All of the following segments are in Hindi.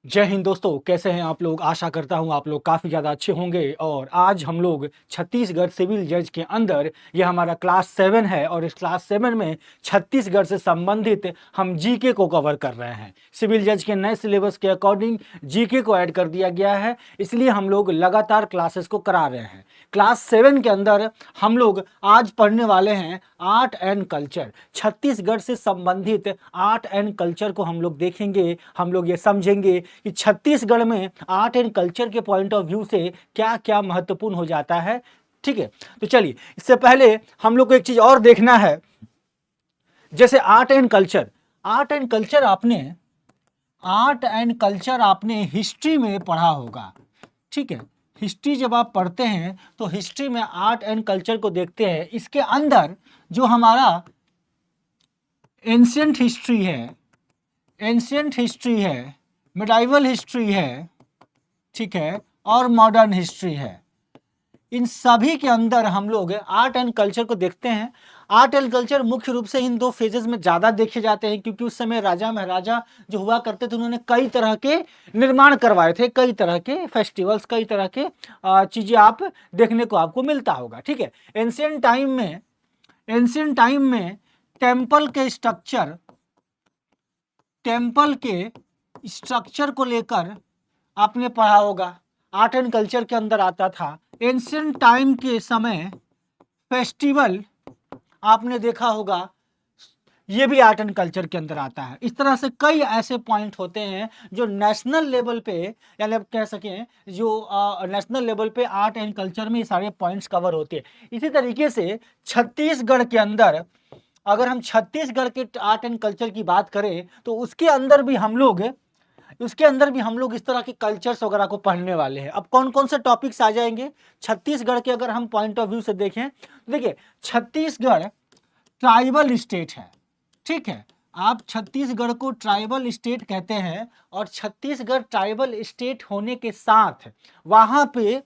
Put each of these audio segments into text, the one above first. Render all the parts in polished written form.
जय हिंद दोस्तों, कैसे हैं आप लोग। आशा करता हूं आप लोग काफ़ी ज़्यादा अच्छे होंगे। और आज हम लोग छत्तीसगढ़ सिविल जज के अंदर ये हमारा क्लास 7 है और इस क्लास 7 में छत्तीसगढ़ से संबंधित हम जीके को कवर कर रहे हैं। सिविल जज के नए सिलेबस के अकॉर्डिंग जीके को ऐड कर दिया गया है, इसलिए हम लोग लगातार क्लासेस को करा रहे हैं। क्लास 7 के अंदर हम लोग आज पढ़ने वाले हैं आर्ट एंड कल्चर। छत्तीसगढ़ से संबंधित आर्ट एंड कल्चर को हम लोग देखेंगे। हम लोग ये समझेंगे कि छत्तीसगढ़ में आर्ट एंड कल्चर के पॉइंट ऑफ व्यू से क्या क्या महत्वपूर्ण हो जाता है। ठीक है, तो चलिए, इससे पहले हम लोग को एक चीज और देखना है। जैसे आर्ट एंड कल्चर आपने हिस्ट्री में पढ़ा होगा। ठीक है, हिस्ट्री जब आप पढ़ते हैं तो हिस्ट्री में आर्ट एंड कल्चर को देखते हैं। इसके अंदर जो हमारा एंशियंट हिस्ट्री है, मिडाइवल हिस्ट्री है, ठीक है, और मॉडर्न हिस्ट्री है। इन सभी के अंदर हम लोग आर्ट एंड कल्चर को देखते हैं। आर्ट एंड कल्चर मुख्य रूप से इन दो फेजेस में ज्यादा देखे जाते हैं, क्योंकि उस समय राजा महाराजा जो हुआ करते थे उन्होंने कई तरह के निर्माण करवाए थे, कई तरह के फेस्टिवल्स, कई तरह के चीजें आप देखने को आपको मिलता होगा। ठीक है, एंशियंट टाइम में टेम्पल के स्ट्रक्चर को लेकर आपने पढ़ा होगा, आर्ट एंड कल्चर के अंदर आता था। एंशियंट टाइम के समय फेस्टिवल आपने देखा होगा, ये भी आर्ट एंड कल्चर के अंदर आता है। इस तरह से कई ऐसे पॉइंट होते हैं जो नेशनल लेवल पे, यानी आप कह सकें जो नेशनल लेवल पे आर्ट एंड कल्चर में ये सारे पॉइंट्स कवर होते हैं। इसी तरीके से छत्तीसगढ़ के अंदर, अगर हम छत्तीसगढ़ के आर्ट एंड कल्चर की बात करें तो उसके अंदर भी हम लोग इस तरह के कल्चर्स वगैरह को पढ़ने वाले हैं। अब कौन कौन से टॉपिक्स आ जाएंगे छत्तीसगढ़ के, अगर हम पॉइंट ऑफ व्यू से देखें तो देखिए, छत्तीसगढ़ ट्राइबल स्टेट है। ठीक है, आप छत्तीसगढ़ को ट्राइबल स्टेट कहते हैं, और छत्तीसगढ़ ट्राइबल स्टेट होने के साथ वहां पे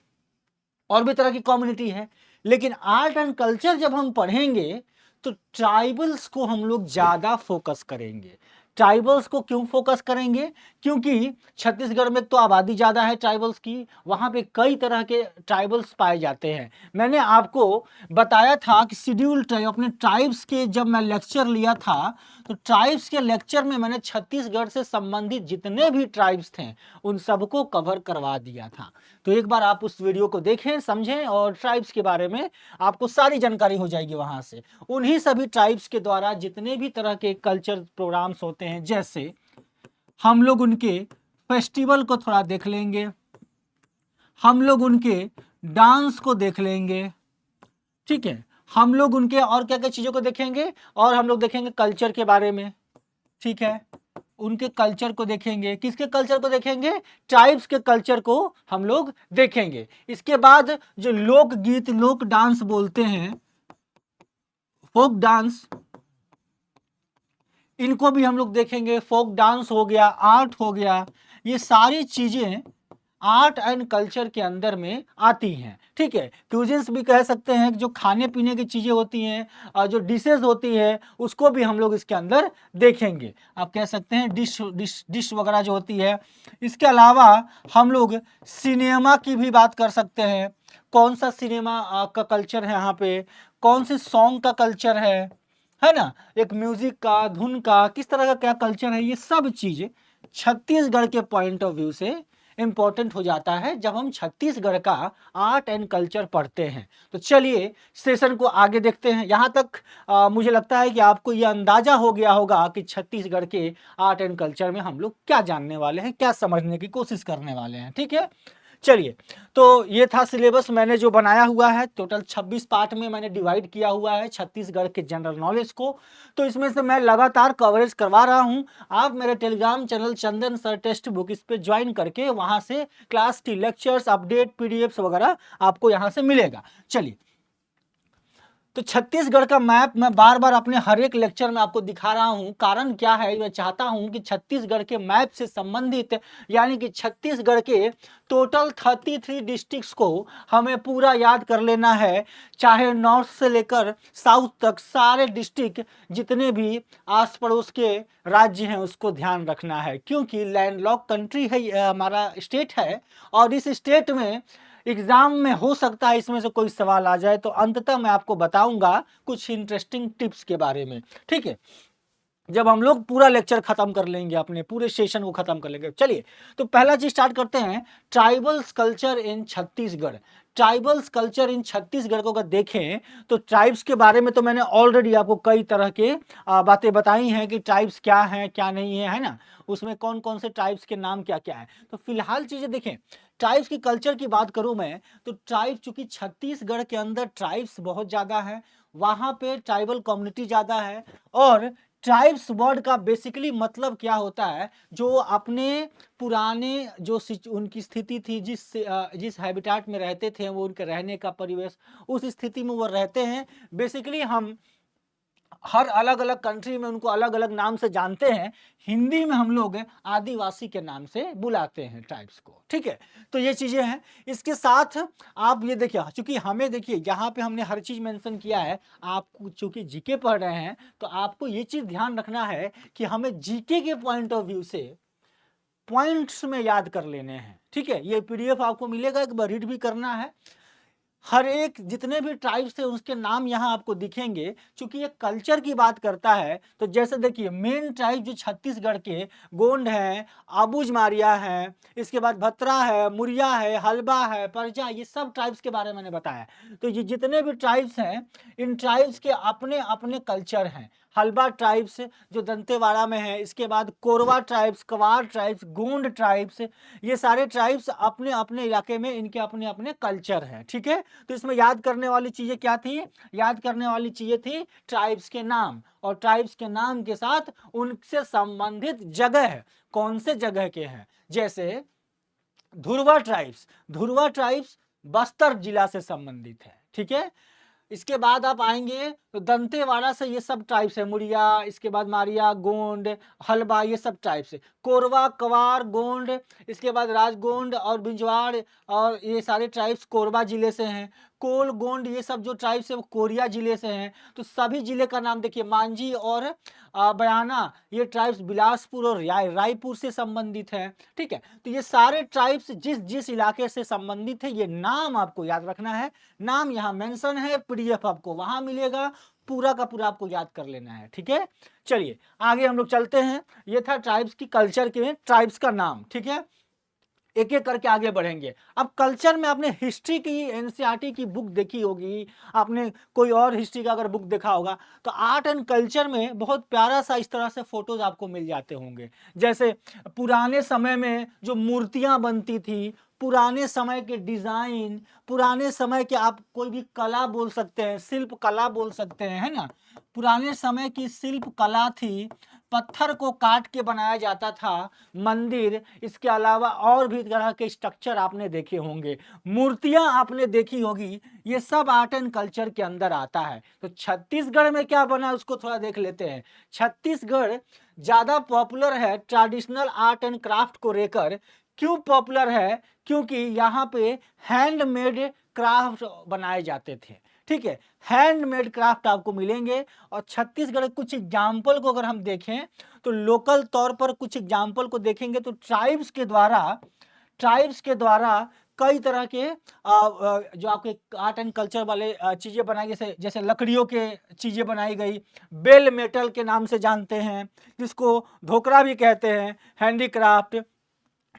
और भी तरह की कम्युनिटी है। लेकिन आर्ट एंड कल्चर जब हम पढ़ेंगे तो ट्राइबल्स को हम लोग ज्यादा फोकस करेंगे। ट्राइबल्स को क्यों फोकस करेंगे? क्योंकि छत्तीसगढ़ में तो आबादी ज्यादा है ट्राइबल्स की, वहां पे कई तरह के ट्राइबल्स पाए जाते हैं। मैंने आपको बताया था कि शेड्यूल ट्राइब, अपने ट्राइब्स के जब मैं लेक्चर लिया था तो ट्राइब्स के लेक्चर में मैंने छत्तीसगढ़ से संबंधित जितने भी ट्राइब्स थे उन सबको कवर करवा दिया था। तो एक बार आप उस वीडियो को देखें, समझें, और ट्राइब्स के बारे में आपको सारी जानकारी हो जाएगी वहां से। उन्हीं सभी ट्राइब्स के द्वारा जितने भी तरह के कल्चर प्रोग्राम्स होते हैं, जैसे हम लोग उनके फेस्टिवल को थोड़ा देख लेंगे, हम लोग उनके डांस को देख लेंगे। ठीक है, हम लोग उनके और क्या क्या चीजों को देखेंगे, और हम लोग देखेंगे कल्चर के बारे में। ठीक है, उनके कल्चर को देखेंगे। किसके कल्चर को देखेंगे? ट्राइब्स के कल्चर को हम लोग देखेंगे। इसके बाद जो लोक गीत, लोक डांस बोलते हैं, फोक डांस, इनको भी हम लोग देखेंगे। फोक डांस हो गया, आर्ट हो गया, ये सारी चीजें आर्ट एंड कल्चर के अंदर में आती हैं। ठीक है, क्यूजिन्स भी कह सकते हैं, जो खाने पीने की चीजें होती हैं और जो डिशेज होती हैं उसको भी हम लोग इसके अंदर देखेंगे। आप कह सकते हैं डिश वगैरह जो होती है। इसके अलावा हम लोग सिनेमा की भी बात कर सकते हैं। कौन सा सिनेमा का कल्चर है यहाँ पे, कौन से सॉन्ग का कल्चर है ना, एक म्यूजिक का, धुन का, किस तरह का क्या कल्चर है, ये सब चीज छत्तीसगढ़ के पॉइंट ऑफ व्यू से इंपॉर्टेंट हो जाता है जब हम छत्तीसगढ़ का आर्ट एंड कल्चर पढ़ते हैं। तो चलिए सेशन को आगे देखते हैं। यहाँ तक मुझे लगता है कि आपको यह अंदाजा हो गया होगा कि छत्तीसगढ़ के आर्ट एंड कल्चर में हम लोग क्या जानने वाले हैं, क्या समझने की कोशिश करने वाले हैं। ठीक है, चलिए, तो ये था सिलेबस मैंने जो बनाया हुआ है। टोटल 26 पार्ट में मैंने डिवाइड किया हुआ है छत्तीसगढ़ के जनरल नॉलेज को। तो इसमें से मैं लगातार कवरेज करवा रहा हूं। आप मेरे टेलीग्राम चैनल चंदन सर टेक्स्ट बुक, इस पे ज्वाइन करके वहां से क्लास की लेक्चर्स, अपडेट, पीडीएफ्स वगैरह आपको यहां से मिलेगा। चलिए, तो छत्तीसगढ़ का मैप मैं बार बार अपने हर एक लेक्चर में आपको दिखा रहा हूं। कारण क्या है, मैं चाहता हूं कि छत्तीसगढ़ के मैप से संबंधित यानी कि छत्तीसगढ़ के टोटल 33 डिस्ट्रिक्ट्स को हमें पूरा याद कर लेना है। चाहे नॉर्थ से लेकर साउथ तक सारे डिस्ट्रिक्ट जितने भी आस पड़ोस के राज्य हैं उसको ध्यान रखना है, क्योंकि लैंडलॉक कंट्री है, हमारा स्टेट है। और इस स्टेट में एग्जाम में हो सकता है इसमें से कोई सवाल आ जाए, तो अंततः मैं आपको बताऊंगा कुछ इंटरेस्टिंग टिप्स के बारे में। ठीक है, जब हम लोग पूरा लेक्चर खत्म कर लेंगे, अपने पूरे सेशन को खत्म कर लेंगे। चलिए, तो पहला चीज स्टार्ट करते हैं, tribals culture in Chhattisgarh. Tribals culture in Chhattisgarh को अगर देखें तो ट्राइब्स के बारे में तो मैंने ऑलरेडी आपको कई तरह के बातें बताई हैं कि ट्राइब्स क्या हैं क्या नहीं है ना, उसमें कौन कौन से ट्राइब्स के नाम क्या क्या है। तो फिलहाल चीजें देखें, ट्राइब्स की कल्चर की बात करूं मैं, तो ट्राइब चूंकि छत्तीसगढ़ के अंदर ट्राइब्स बहुत ज्यादा है, वहां पे ट्राइबल कम्युनिटी ज्यादा है। और ट्राइब्स वर्ड का बेसिकली मतलब क्या होता है, जो अपने पुराने जो उनकी स्थिति थी, जिस हैबिटेट में रहते थे, वो उनके रहने का परिवेश, उस स्थिति में वो रहते हैं। बेसिकली हम हर अलग अलग कंट्री में उनको अलग अलग नाम से जानते हैं। हिंदी में हम लोग आदिवासी के नाम से बुलाते हैं ट्राइब्स को। ठीक है, तो ये चीजें हैं। इसके साथ आप ये देखिए, चूंकि हमें देखिए यहाँ पे हमने हर चीज मेंशन किया है। आप चूंकि जीके पढ़ रहे हैं तो आपको ये चीज ध्यान रखना है कि हमें जीके के पॉइंट ऑफ व्यू से पॉइंट्स में याद कर लेने हैं। ठीक है, ये पीडीएफ आपको मिलेगा, एक बार रीड भी करना है। हर एक जितने भी ट्राइब्स थे उसके नाम यहाँ आपको दिखेंगे। चूंकि ये कल्चर की बात करता है, तो जैसे देखिए मेन ट्राइब जो छत्तीसगढ़ के गोंड हैं, आबूज मारिया है, इसके बाद भत्रा है, मुरिया है, हलबा है, परजा, ये सब ट्राइब्स के बारे में मैंने बताया। तो ये जितने भी ट्राइब्स हैं, इन ट्राइब्स के अपने अपने कल्चर हैं। हलबा ट्राइब्स जो दंतेवाड़ा में है, इसके बाद कोरवा ट्राइब्स, कवार ट्राइब्स, गोंड ट्राइब्स, ये सारे ट्राइब्स अपने अपने इलाके में इनके अपने अपने कल्चर हैं। ठीक है, तो इसमें याद करने वाली चीजें क्या थी, याद करने वाली चीजें थी ट्राइब्स के नाम, और ट्राइब्स के नाम के साथ उनसे संबंधित जगह, कौन से जगह के हैं। जैसे धुरवा ट्राइब्स बस्तर जिला से संबंधित है। ठीक है, इसके बाद आप आएंगे तो दंतेवाड़ा से ये सब ट्राइब्स है, मुड़िया, इसके बाद मारिया, गोंड, हलबा, ये सब ट्राइब्स है। कोरवा, कवार, गोंड, इसके बाद राजगोंड और बिंजवाड़, और ये सारे ट्राइब्स कोरबा जिले से हैं। कोल, गोंड, ये सब जो ट्राइब्स है वो कोरिया जिले से हैं। तो सभी जिले का नाम देखिए, मांझी और बयाना, ये ट्राइब्स बिलासपुर और रायपुर से संबंधित है। ठीक है, तो ये सारे ट्राइब्स जिस जिस इलाके से संबंधित है, ये नाम आपको याद रखना है। नाम यहाँ मेंशन है, पीडीएफ आपको वहां मिलेगा, पूरा का पूरा आपको याद कर लेना है। ठीक है, चलिए आगे हम लोग चलते हैं। ये था ट्राइब्स की कल्चर के ट्राइब्स का नाम। ठीक है, एक एक करके आगे बढ़ेंगे। अब कल्चर में आपने हिस्ट्री की एनसीईआरटी की बुक देखी होगी, आपने कोई और हिस्ट्री का अगर बुक देखा होगा, तो आर्ट एंड कल्चर में बहुत प्यारा सा इस तरह से फोटोज आपको मिल जाते होंगे। जैसे पुराने समय में जो मूर्तियां बनती थी, पुराने समय के डिजाइन, पुराने समय के आप कोई भी कला बोल सकते हैं, शिल्प कला बोल सकते हैं, है ना। पुराने समय की शिल्प कला थी, पत्थर को काट के बनाया जाता था मंदिर। इसके अलावा और भी तरह के स्ट्रक्चर आपने देखे होंगे, मूर्तियां आपने देखी होगी, ये सब आर्ट एंड कल्चर के अंदर आता है। तो छत्तीसगढ़ में क्या बना उसको थोड़ा देख लेते हैं। छत्तीसगढ़ ज्यादा पॉपुलर है ट्रेडिशनल आर्ट एंड क्राफ्ट को लेकर। क्यों पॉपुलर है, क्योंकि यहाँ पे हैंडमेड क्राफ्ट बनाए जाते थे। ठीक है, हैंडमेड क्राफ्ट आपको मिलेंगे। और छत्तीसगढ़ कुछ एग्जाम्पल को अगर हम देखें, तो लोकल तौर पर कुछ एग्जाम्पल को देखेंगे तो ट्राइब्स के द्वारा कई तरह के जो आपके आर्ट एंड कल्चर वाले चीजें बनाई, जैसे लकड़ियों के चीजें बनाई गई, बेल मेटल के नाम से जानते हैं, जिसको धोकरा भी कहते हैं, हैंडीक्राफ्ट,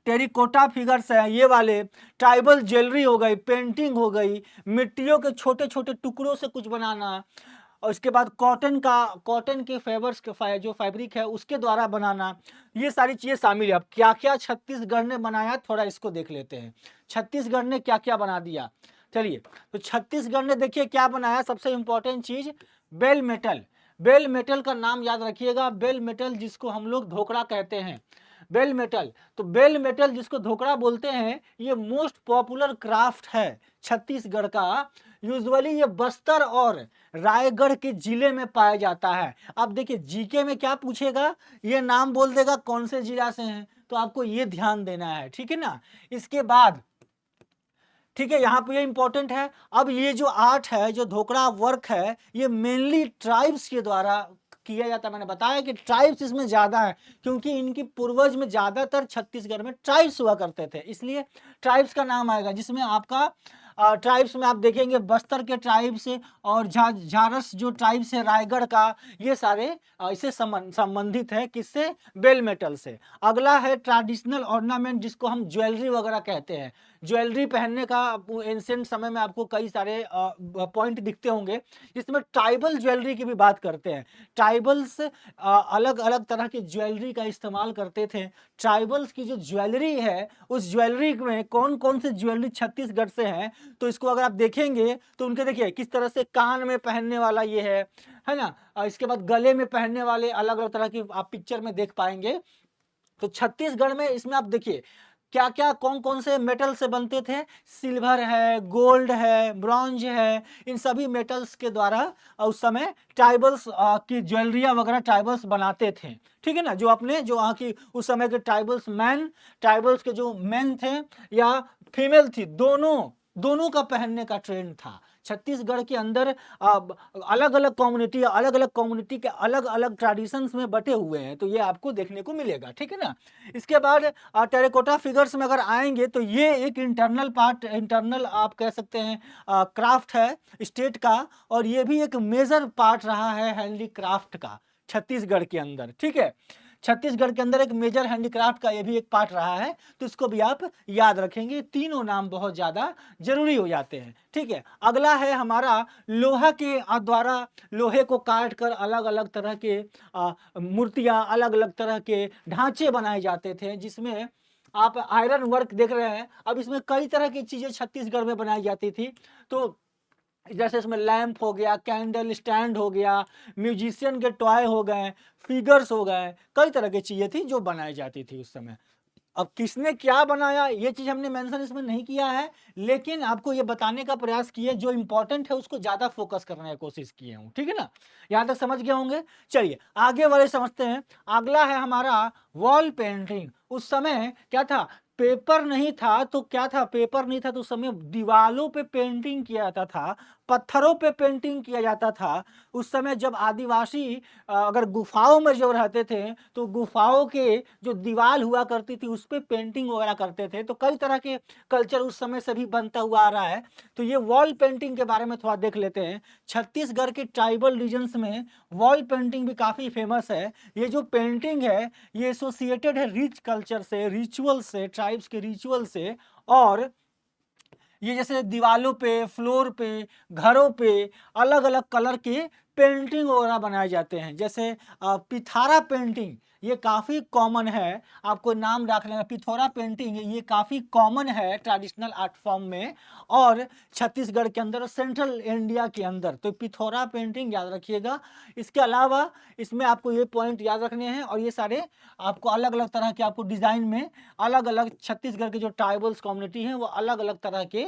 टेरिकोटा फिगर्स हैं ये वाले, ट्राइबल ज्वेलरी हो गई, पेंटिंग हो गई, मिट्टियों के छोटे छोटे टुकड़ों से कुछ बनाना, और इसके बाद कॉटन के फेबर्स के जो फैब्रिक है उसके द्वारा बनाना, ये सारी चीजें शामिल है। अब क्या क्या छत्तीसगढ़ ने बनाया, थोड़ा इसको देख लेते हैं। छत्तीसगढ़ ने क्या क्या बना दिया, चलिए। तो छत्तीसगढ़ ने देखिए क्या बनाया, सबसे इंपॉर्टेंट चीज बेल मेटल। बेल मेटल का नाम याद रखिएगा, बेल मेटल जिसको हम लोग धोकड़ा कहते हैं। बेल मेटल, तो बेल मेटल जिसको धोकड़ा बोलते हैं, ये मोस्ट पॉपुलर क्राफ्ट है छत्तीसगढ़ का। यूजुअली ये बस्तर और रायगढ़ के जिले में पाया जाता है। अब देखिए जीके में क्या पूछेगा, ये नाम बोल देगा कौन से जिला से हैं, तो आपको ये ध्यान देना है, ठीक है ना। इसके बाद ठीक है, यहाँ पे ये इंपॉर्टेंट है। अब ये जो आर्ट है, जो धोकड़ा वर्क है, ये मेनली ट्राइब्स के द्वारा किया जाता है। मैंने बताया कि ट्राइब्स इसमें ज्यादा है, क्योंकि इनकी पूर्वज में ज्यादातर छत्तीसगढ़ में ट्राइब्स हुआ करते थे, इसलिए ट्राइब्स का नाम आएगा। जिसमें आपका ट्राइब्स में आप देखेंगे बस्तर के ट्राइब्स और झारस जो ट्राइब्स है रायगढ़ का, ये सारे इससे संबंधित है, किससे, बेल मेटल से। अगला है ट्रेडिशनल ऑर्नामेंट, जिसको हम ज्वेलरी वगैरह कहते हैं। ज्वेलरी पहनने का एंशिएंट समय में आपको कई सारे पॉइंट दिखते होंगे, जिसमें ट्राइबल ज्वेलरी की भी बात करते हैं। ट्राइबल्स अलग अलग तरह की ज्वेलरी का इस्तेमाल करते थे। ट्राइबल्स की जो ज्वेलरी है, उस ज्वेलरी में कौन कौन से ज्वेलरी छत्तीसगढ़ से हैं, तो इसको अगर आप देखेंगे तो उनके देखिए किस तरह से कान में पहनने वाला ये है ना। इसके बाद गले में पहनने वाले अलग अलग तरह की आप पिक्चर में देख पाएंगे। तो छत्तीसगढ़ में इसमें आप देखिए क्या क्या कौन कौन से मेटल से बनते थे, सिल्वर है, गोल्ड है, ब्रॉन्ज है, इन सभी मेटल्स के द्वारा उस समय ट्राइबल्स की ज्वेलरिया वगैरह ट्राइबल्स बनाते थे, ठीक है ना। जो अपने जो वहाँ की उस समय के ट्राइबल्स के जो मैन थे या फीमेल थी, दोनों का पहनने का ट्रेंड था। छत्तीसगढ़ के अंदर अलग अलग कम्युनिटी के अलग अलग ट्रेडिशंस में बटे हुए हैं, तो ये आपको देखने को मिलेगा, ठीक है ना। इसके बाद टेराकोटा फिगर्स में अगर आएंगे तो ये एक इंटरनल आप कह सकते हैं क्राफ्ट है स्टेट का, और ये भी एक मेजर पार्ट रहा है हैंडीक्राफ्ट का छत्तीसगढ़ के अंदर, ठीक है। छत्तीसगढ़ के अंदर एक मेजर हैंडीक्राफ्ट का ये भी एक पार्ट रहा है, तो इसको भी आप याद रखेंगे। तीनों नाम बहुत ज्यादा जरूरी हो जाते हैं, ठीक है। अगला है हमारा लोहा के द्वारा, लोहे को काट कर अलग अलग तरह के मूर्तियां, अलग अलग तरह के ढांचे बनाए जाते थे, जिसमें आप आयरन वर्क देख रहे हैं। अब इसमें कई तरह की चीजें छत्तीसगढ़ में बनाई जाती थी, तो जैसे इसमें लैंप हो गया, कैंडल स्टैंड हो गया, म्यूजिशियन के टॉय हो गए, फिगर्स हो गए, कई तरह की चीजें थी जो बनाई जाती थी उस समय। अब किसने क्या बनाया ये चीज हमने मेंशन इसमें नहीं किया है, लेकिन आपको ये बताने का प्रयास किया, जो इंपॉर्टेंट है उसको ज्यादा फोकस करने की कोशिश किए हूं, ठीक है ना। यहां तक समझ गए होंगे। चलिए आगे वाले समझते हैं। अगला है हमारा वॉल पेंटिंग। उस समय क्या था, पेपर नहीं था, तो क्या था, पेपर नहीं था तो उस समय दीवालों पे पेंटिंग किया जाता था, पत्थरों पे पेंटिंग किया जाता था। उस समय जब आदिवासी अगर गुफाओं में जब रहते थे, तो गुफाओं के जो दीवार हुआ करती थी उस पे पेंटिंग वगैरह करते थे। तो कई तरह के कल्चर उस समय से भी बनता हुआ आ रहा है। तो ये वॉल पेंटिंग के बारे में थोड़ा देख लेते हैं। छत्तीसगढ़ के ट्राइबल रीजन्स में वॉल पेंटिंग भी काफी फेमस है। ये जो पेंटिंग है ये एसोसिएटेड है रिच कल्चर से, रिचुअल से, ट्राइब्स के रिचुअल से। और ये जैसे दीवालों पे, फ्लोर पे, घरों पे अलग अलग कलर के पेंटिंग वगैरह बनाए जाते हैं। जैसे पिथारा पेंटिंग, ये काफ़ी कॉमन है, आपको नाम रख लेना, पिथौरा पेंटिंग ये काफ़ी कॉमन है ट्रेडिशनल आर्ट फॉर्म में, और छत्तीसगढ़ के अंदर और सेंट्रल इंडिया के अंदर, तो पिथौरा पेंटिंग याद रखिएगा। इसके अलावा इसमें आपको ये पॉइंट याद रखने हैं, और ये सारे आपको अलग अलग तरह के आपको डिज़ाइन में अलग अलग छत्तीसगढ़ के जो ट्राइबल्स कम्युनिटी हैं वो अलग अलग तरह के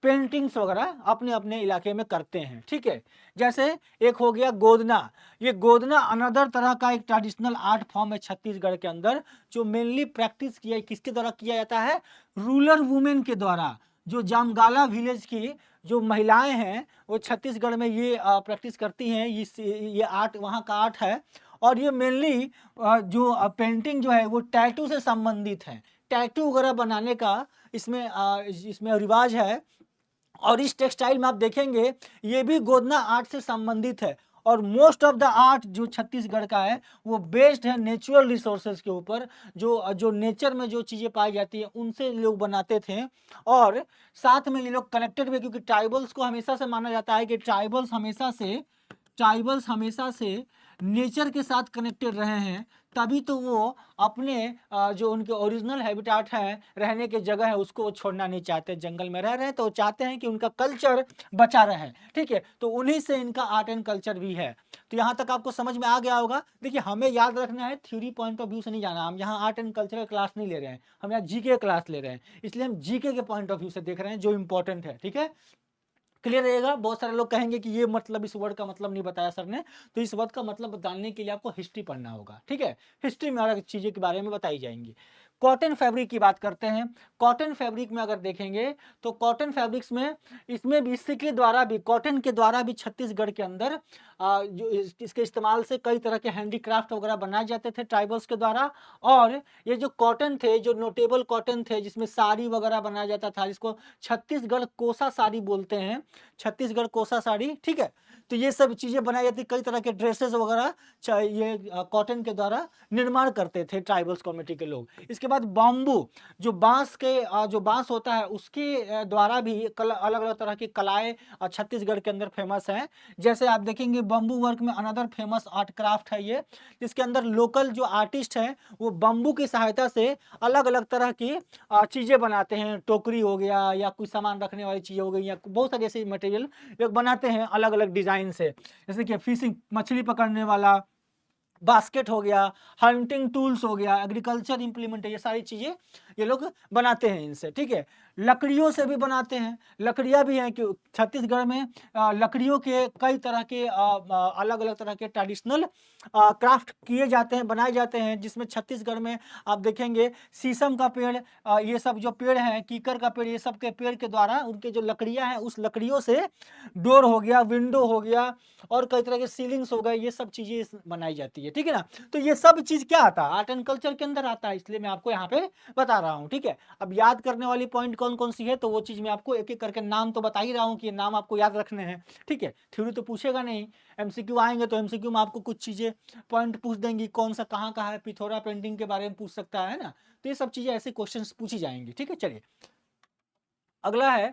पेंटिंग्स वगैरह अपने अपने इलाके में करते हैं, ठीक है। जैसे एक हो गया गोदना। ये गोदना अनदर तरह का एक ट्रेडिशनल आर्ट फॉर्म है छत्तीसगढ़ के अंदर, जो मेनली प्रैक्टिस किया किसके द्वारा किया जाता है, रूरल वुमेन के द्वारा। जो जामगाला विलेज की जो महिलाएं हैं वो छत्तीसगढ़ में ये प्रैक्टिस करती हैं। ये आर्ट वहाँ का आर्ट है, और ये मेनली जो पेंटिंग जो है वो टैटू से संबंधित है। टैटू वगैरह बनाने का इसमें रिवाज है। और इस टेक्सटाइल में आप देखेंगे ये भी गोदना आर्ट से संबंधित है। और मोस्ट ऑफ द आर्ट जो छत्तीसगढ़ का है वो बेस्ड है नेचुरल रिसोर्सेज के ऊपर। जो नेचर में जो चीज़ें पाई जाती है उनसे लोग बनाते थे। और साथ में ये लोग कनेक्टेड भी, क्योंकि ट्राइबल्स को हमेशा से माना जाता है कि ट्राइबल्स हमेशा से नेचर के साथ कनेक्टेड रहे हैं। तभी तो वो अपने जो उनके ओरिजिनल हैबिटाट है, रहने की जगह है, उसको वो छोड़ना नहीं चाहते। जंगल में रह रहे हैं तो वो चाहते हैं कि उनका कल्चर बचा रहे, ठीक है। तो उन्हीं से इनका आर्ट एंड कल्चर भी है। तो यहाँ तक आपको समझ में आ गया होगा। देखिए, हमें याद रखना है, थ्योरी पॉइंट ऑफ व्यू से नहीं जाना। हम यहाँ आर्ट एंड कल्चर का क्लास नहीं ले रहे हैं, हम यहाँ जीके क्लास ले रहे हैं, इसलिए हम जीके के पॉइंट ऑफ व्यू से देख रहे हैं जो इंपॉर्टेंट है, ठीक है। क्लियर रहेगा। बहुत सारे लोग कहेंगे कि ये मतलब, इस वर्ड का मतलब नहीं बताया सर ने, तो इस वर्ड का मतलब जानने के लिए आपको हिस्ट्री पढ़ना होगा, ठीक है। हिस्ट्री में अलग चीज़ों के बारे में बताई जाएंगी। कॉटन फैब्रिक की बात करते हैं। कॉटन फैब्रिक में अगर देखेंगे तो कॉटन फैब्रिक्स में, इसमें भी इसी के द्वारा भी, कॉटन के द्वारा भी छत्तीसगढ़ के अंदर जो इसके इस्तेमाल से कई तरह के हैंडीक्राफ्ट वगैरह बनाए जाते थे ट्राइबल्स के द्वारा। और ये जो कॉटन थे, जो नोटेबल कॉटन थे, जिसमें साड़ी वगैरह बनाया जाता था, जिसको छत्तीसगढ़ कोसा साड़ी बोलते हैं, छत्तीसगढ़ कोसा साड़ी, ठीक है। तो ये सब चीज़ें बनाई जाती, कई तरह के ड्रेसेस वगैरह ये कॉटन के द्वारा निर्माण करते थे ट्राइबल्स कम्युनिटी के लोग। इसके बाद बॉम्बू, जो बांस के जो बांस होता है उसके द्वारा भी अलग अलग तरह की कलाएं छत्तीसगढ़ के अंदर फेमस हैं। जैसे आप देखेंगे बम्बू वर्क में अनदर फेमस आर्ट क्राफ्ट है ये, जिसके अंदर लोकल जो आर्टिस्ट हैं वो बम्बू की सहायता से अलग अलग तरह की चीज़ें बनाते हैं। टोकरी हो गया, या कुछ सामान रखने वाली चीज़ें हो गई, या बहुत सारे ऐसे मटेरियल लोग बनाते हैं अलग अलग डिज़ाइन से। जैसे कि फिशिंग, मछली पकड़ने वाला बास्केट हो गया, हंटिंग टूल्स हो गया, एग्रीकल्चर इंप्लीमेंट है, ये सारी चीज़ें ये लोग बनाते हैं इनसे, ठीक है। लकड़ियों से भी बनाते हैं, लकड़ियाँ भी हैं कि छत्तीसगढ़ में लकड़ियों के कई तरह के अलग अलग तरह के ट्रेडिशनल क्राफ्ट किए जाते हैं, बनाए जाते हैं। जिसमें छत्तीसगढ़ में आप देखेंगे शीशम का पेड़, ये सब जो पेड़ हैं, कीकर का पेड़, ये सब के पेड़ के द्वारा उनके जो लकड़ियाँ हैं, उस लकड़ियों से डोर हो गया, विंडो हो गया, और कई तरह के सीलिंग्स हो गए, ये सब चीज़ें बनाई जाती है, ठीक है ना। तो ये सब चीज़ क्या आता है, आर्ट एंड कल्चर के अंदर आता है, इसलिए मैं आपको यहाँ पे बता रहा हूँ, ठीक है। अब याद करने वाली पॉइंट कौन कौन सी है, तो वो चीज़ मैं आपको एक एक करके नाम तो बता ही रहा हूँ कि ये नाम आपको याद रखने हैं, ठीक है। थ्योरी तो पूछेगा नहीं, एमसीक्यू आएंगे तो एमसीक्यू में आपको कुछ चीज़ें पॉइंट पूछ देंगी, कौन सा कहाँ का है, पिथौरा पेंटिंग के बारे में पूछ सकता है ना। तो ये सब चीज़ें ऐसे क्वेश्चन पूछी जाएंगी, ठीक है। चलिए, अगला है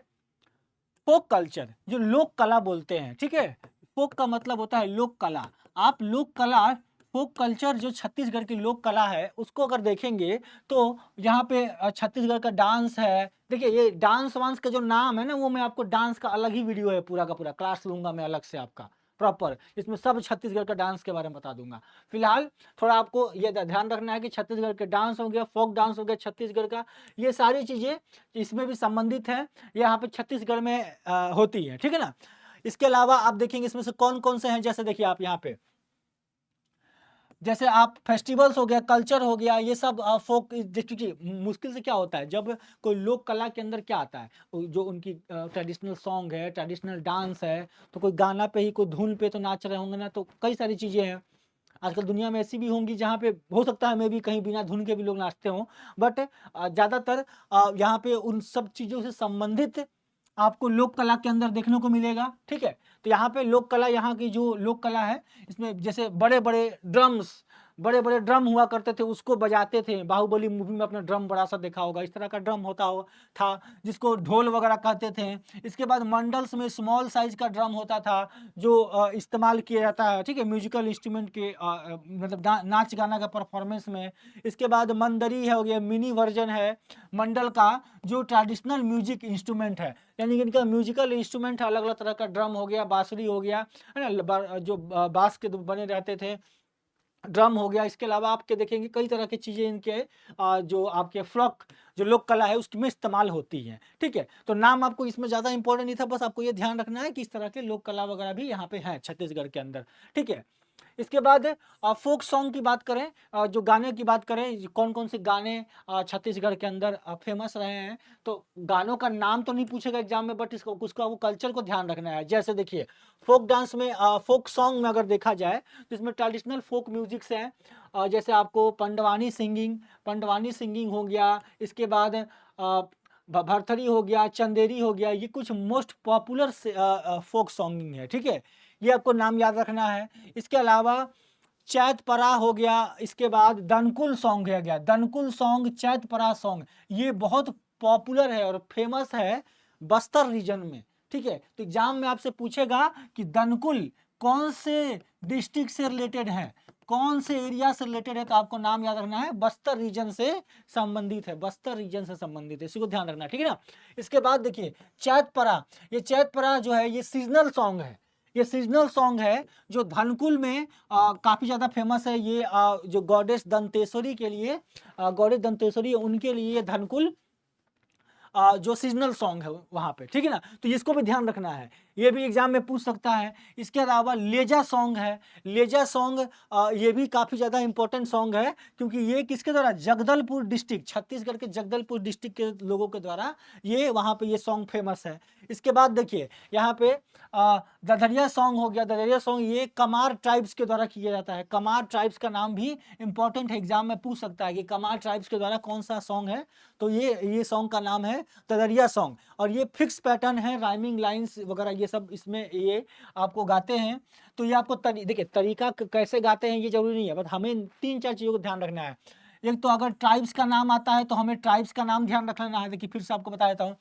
फोक कल्चर, जो लोक कला बोलते हैं, ठीक है। फोक का मतलब होता है लोक कला। आप लोक कला, फोक कल्चर जो छत्तीसगढ़ की लोक कला है, उसको अगर देखेंगे तो यहाँ पे छत्तीसगढ़ का डांस है। देखिए, ये डांस वांस का जो नाम है ना, वो मैं आपको, डांस का अलग ही वीडियो है, पूरा का पूरा क्लास लूंगा मैं अलग से आपका प्रॉपर, इसमें सब छत्तीसगढ़ का डांस के बारे में बता दूंगा। फिलहाल थोड़ा आपको ये ध्यान रखना है कि छत्तीसगढ़ के डांस हो गया, फोक डांस हो गया छत्तीसगढ़ का, ये सारी चीज़ें इसमें भी संबंधित हैं, यहाँ पे छत्तीसगढ़ में होती है, ठीक है ना। इसके अलावा आप देखेंगे इसमें से कौन कौन से हैं, जैसे देखिए आप यहाँ पे, जैसे आप फेस्टिवल्स हो गया, कल्चर हो गया, ये सब फोक। देखिए मुश्किल से क्या होता है, जब कोई लोक कला के अंदर क्या आता है, जो उनकी ट्रेडिशनल सॉन्ग है, ट्रेडिशनल डांस है, तो कोई गाना पे ही, कोई धुन पे तो नाच रहे होंगे ना, तो कई सारी चीज़ें हैं। आजकल दुनिया में ऐसी भी होंगी जहाँ पे हो सकता है मैं भी कहीं बिना धुन के भी लोग नाचते हों, बट ज़्यादातर यहाँ पे उन सब चीज़ों से संबंधित आपको लोक कला के अंदर देखने को मिलेगा, ठीक है। तो यहाँ पे लोक कला, यहाँ की जो लोक कला है, इसमें जैसे बड़े बड़े ड्रम्स, बड़े बड़े ड्रम हुआ करते थे, उसको बजाते थे। बाहुबली मूवी में अपना ड्रम बड़ा सा देखा होगा, इस तरह का ड्रम होता हो था, जिसको ढोल वगैरह कहते थे। इसके बाद मंडल्स में स्मॉल साइज का ड्रम होता था, जो इस्तेमाल किया जाता है, ठीक है, म्यूजिकल इंस्ट्रूमेंट के मतलब नाच गाना का परफॉर्मेंस में। इसके बाद मंदरी है, हो गया मिनी वर्जन है मंडल का, जो ट्रेडिशनल म्यूजिक इंस्ट्रूमेंट है, यानी कि इनका म्यूजिकल इंस्ट्रूमेंट है, अलग अलग तरह का ड्रम हो गया, बांसुरी हो गया, है ना, जो बांस के बने रहते थे, ड्रम हो गया। इसके अलावा आपके देखेंगे कई तरह की चीज़ें इनके जो आपके फ्लॉक, जो लोक कला है उसमें इस्तेमाल होती हैं, ठीक है। तो नाम आपको इसमें ज़्यादा इंपॉर्टेंट नहीं था, बस आपको ये ध्यान रखना है कि इस तरह के लोक कला वगैरह भी यहाँ पे है छत्तीसगढ़ के अंदर, ठीक है। इसके बाद फोक सॉन्ग की बात करें, जो गाने की बात करें, कौन कौन से गाने छत्तीसगढ़ के अंदर फेमस रहे हैं, तो गानों का नाम तो नहीं पूछेगा एग्जाम में, बट इसको उसका वो कल्चर को ध्यान रखना है। जैसे देखिए, फोक डांस में, फोक सॉन्ग में अगर देखा जाए तो इसमें ट्रेडिशनल फोक म्यूजिक्स हैं, जैसे आपको पंडवानी सिंगिंग हो गया। इसके बाद भरथरी हो गया, चंदेरी हो गया, ये कुछ मोस्ट पॉपुलर फोक सॉन्गिंग है, ठीक है। ये आपको नाम याद रखना है। इसके अलावा चैत परा हो गया, इसके बाद दनकुल सॉन्ग है गया, दनकुल सॉन्ग, चैत परा सॉन्ग, ये बहुत पॉपुलर है और फेमस है बस्तर रीजन में, ठीक है। तो एग्जाम में आपसे पूछेगा कि दनकुल कौन से डिस्ट्रिक्ट से रिलेटेड है, कौन से एरिया से रिलेटेड है, तो आपको नाम याद रखना है बस्तर रीजन से संबंधित है, बस्तर रीजन से संबंधित है, इसी को ध्यान रखना है, ठीक है ना। इसके बाद देखिए चैतपरा, ये चैतपरा जो है ये सीजनल सॉन्ग है, ये सीजनल सॉन्ग है जो धनकुल में काफी ज्यादा फेमस है। ये जो गॉडेस दंतेश्वरी के लिए, गॉडेस दंतेश्वरी उनके लिए ये धनकुल जो सीजनल सॉन्ग है वहाँ पे, ठीक है ना। तो इसको भी ध्यान रखना है, ये भी एग्जाम में पूछ सकता है। इसके अलावा लेजा सॉन्ग है, लेजा सॉन्ग ये भी काफ़ी ज़्यादा इंपॉर्टेंट सॉन्ग है, क्योंकि ये किसके द्वारा, जगदलपुर डिस्ट्रिक्ट, छत्तीसगढ़ के जगदलपुर डिस्ट्रिक्ट के लोगों के द्वारा ये वहाँ पे ये सॉन्ग फेमस है। इसके बाद देखिए यहाँ पे ददरिया सॉन्ग हो गया, ददरिया सॉन्ग ये कमार ट्राइब्स के द्वारा किया जाता है। कमार ट्राइब्स का नाम भी इंपॉर्टेंट है, एग्जाम में पूछ सकता है कि कमार ट्राइब्स के द्वारा कौन सा सॉन्ग है, तो ये सॉन्ग का नाम है ददरिया सॉन्ग। और ये फिक्स पैटर्न है, राइमिंग लाइंस वगैरह ये सब इसमें ये आपको गाते हैं। तो ये आपको देखिए तरीका कैसे गाते हैं ये जरूरी नहीं है, बट हमें 3-4 चीज़ों को ध्यान रखना है। एक तो अगर ट्राइब्स का नाम आता है तो हमें ट्राइब्स का नाम ध्यान रख लेना है। देखिए फिर से आपको बता देता हूँ,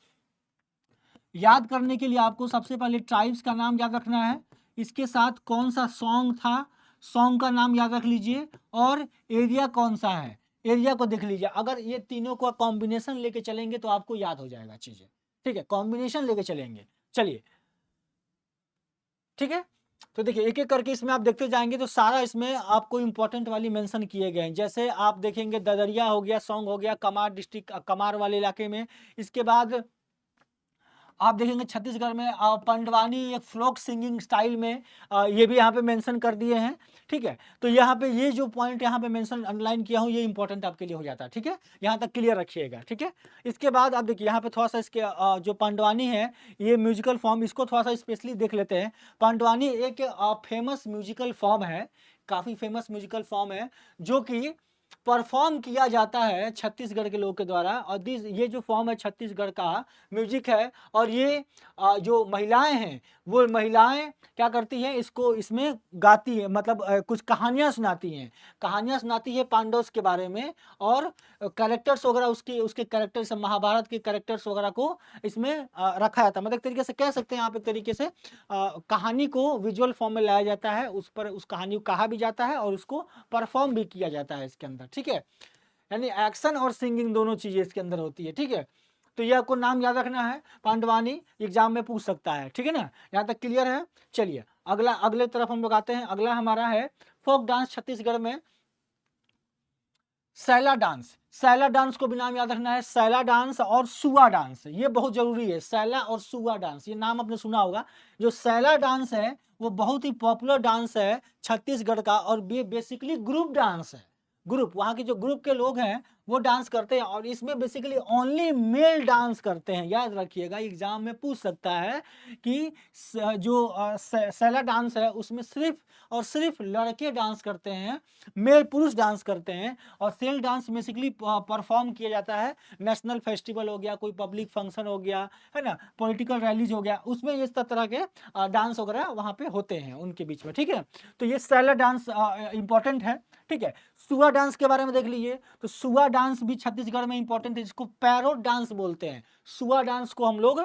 याद करने के लिए आपको सबसे पहले ट्राइब्स का नाम याद रखना है, इसके साथ कौन सा सॉन्ग था, सॉन्ग का नाम याद रख लीजिए, और एरिया कौन सा है, एरिया को देख लीजिए। अगर ये तीनों का कॉम्बिनेशन लेके चलेंगे तो आपको याद हो जाएगा चीजें, ठीक है, कॉम्बिनेशन लेके चलेंगे। चलिए ठीक है, तो देखिए एक एक करके इसमें आप देखते जाएंगे तो सारा इसमें आपको इंपॉर्टेंट वाली मेंशन किए गए हैं। जैसे आप देखेंगे ददरिया हो गया, सॉन्ग हो गया कमार डिस्ट्रिक्ट, कमार वाले इलाके में। इसके बाद आप देखेंगे छत्तीसगढ़ में पंडवानी एक फ्लोक सिंगिंग स्टाइल में, ये भी यहाँ पे मेंशन कर दिए हैं, ठीक है। तो यहाँ पे ये जो पॉइंट यहाँ पे मेंशन अंडरलाइन किया हूँ ये इंपॉर्टेंट आपके लिए हो जाता है, ठीक है, यहाँ तक क्लियर रखिएगा, ठीक है। इसके बाद आप देखिए यहाँ पे थोड़ा सा इसके जो पंडवानी है ये म्यूजिकल फॉर्म, इसको थोड़ा सा स्पेशली देख लेते हैं। पंडवानी एक फेमस म्यूजिकल फॉर्म है, काफ़ी फेमस म्यूजिकल फॉर्म है, जो कि परफॉर्म किया जाता है छत्तीसगढ़ के लोगों के द्वारा। और ये जो फॉर्म है छत्तीसगढ़ का म्यूजिक है, और ये जो महिलाएं हैं वो महिलाएं क्या करती हैं, इसको इसमें गाती है, मतलब कुछ कहानियां सुनाती हैं, कहानियां सुनाती है पांडवों के बारे में, और कैरेक्टर्स वगैरह उसके कैरेक्टर्स, महाभारत के कैरेक्टर्स वगैरह को इसमें रखा जाता है। मतलब एक तरीके से कह सकते हैं आप, एक तरीके से कहानी को विजुअल फॉर्म में लाया जाता है, उस पर उस कहानी को कहा भी जाता है और उसको परफॉर्म भी किया जाता है इसके अंदर, ठीक है। यानी एक्शन और सिंगिंग दोनों चीजें इसके अंदर होती है, ठीक है। तो ये आपको नाम याद रखना है, पांडवानी एग्जाम में पूछ सकता है, ठीक है ना। यहाँ तक क्लियर है। चलिए अगले तरफ हम लोग आते हैं। अगला हमारा है फोक डांस छत्तीसगढ़ में, सैला डांस। सैला डांस को भी नाम याद रखना है, सैला डांस और सुआ डांस, ये बहुत जरूरी है। सैला और सुआ डांस ये नाम आपने सुना होगा। जो सैला डांस है वो बहुत ही पॉपुलर डांस है छत्तीसगढ़ का, और ये बेसिकली ग्रुप डांस है। ग्रुप, वहाँ के जो ग्रुप के लोग हैं वो डांस करते हैं, और इसमें बेसिकली ओनली मेल डांस करते हैं। याद रखिएगा एग्जाम में पूछ सकता है कि जो सैला डांस है उसमें सिर्फ और सिर्फ लड़के डांस करते हैं, मेल पुरुष डांस करते हैं। और सेल डांस बेसिकली परफॉर्म किया जाता है, नेशनल फेस्टिवल हो गया, कोई पब्लिक फंक्शन हो गया, है ना, पॉलिटिकल रैलीज हो गया, उसमें इस तरह के डांस वगैरह वहाँ पे होते हैं उनके बीच में, ठीक है। तो ये सैला डांस इंपॉर्टेंट है, ठीक है। सुआ डांस के बारे में देख लीजिए, तो सुआ डांस भी छत्तीसगढ़ में इंपॉर्टेंट है, जिसको पैरोट डांस बोलते हैं। सुआ डांस को हम लोग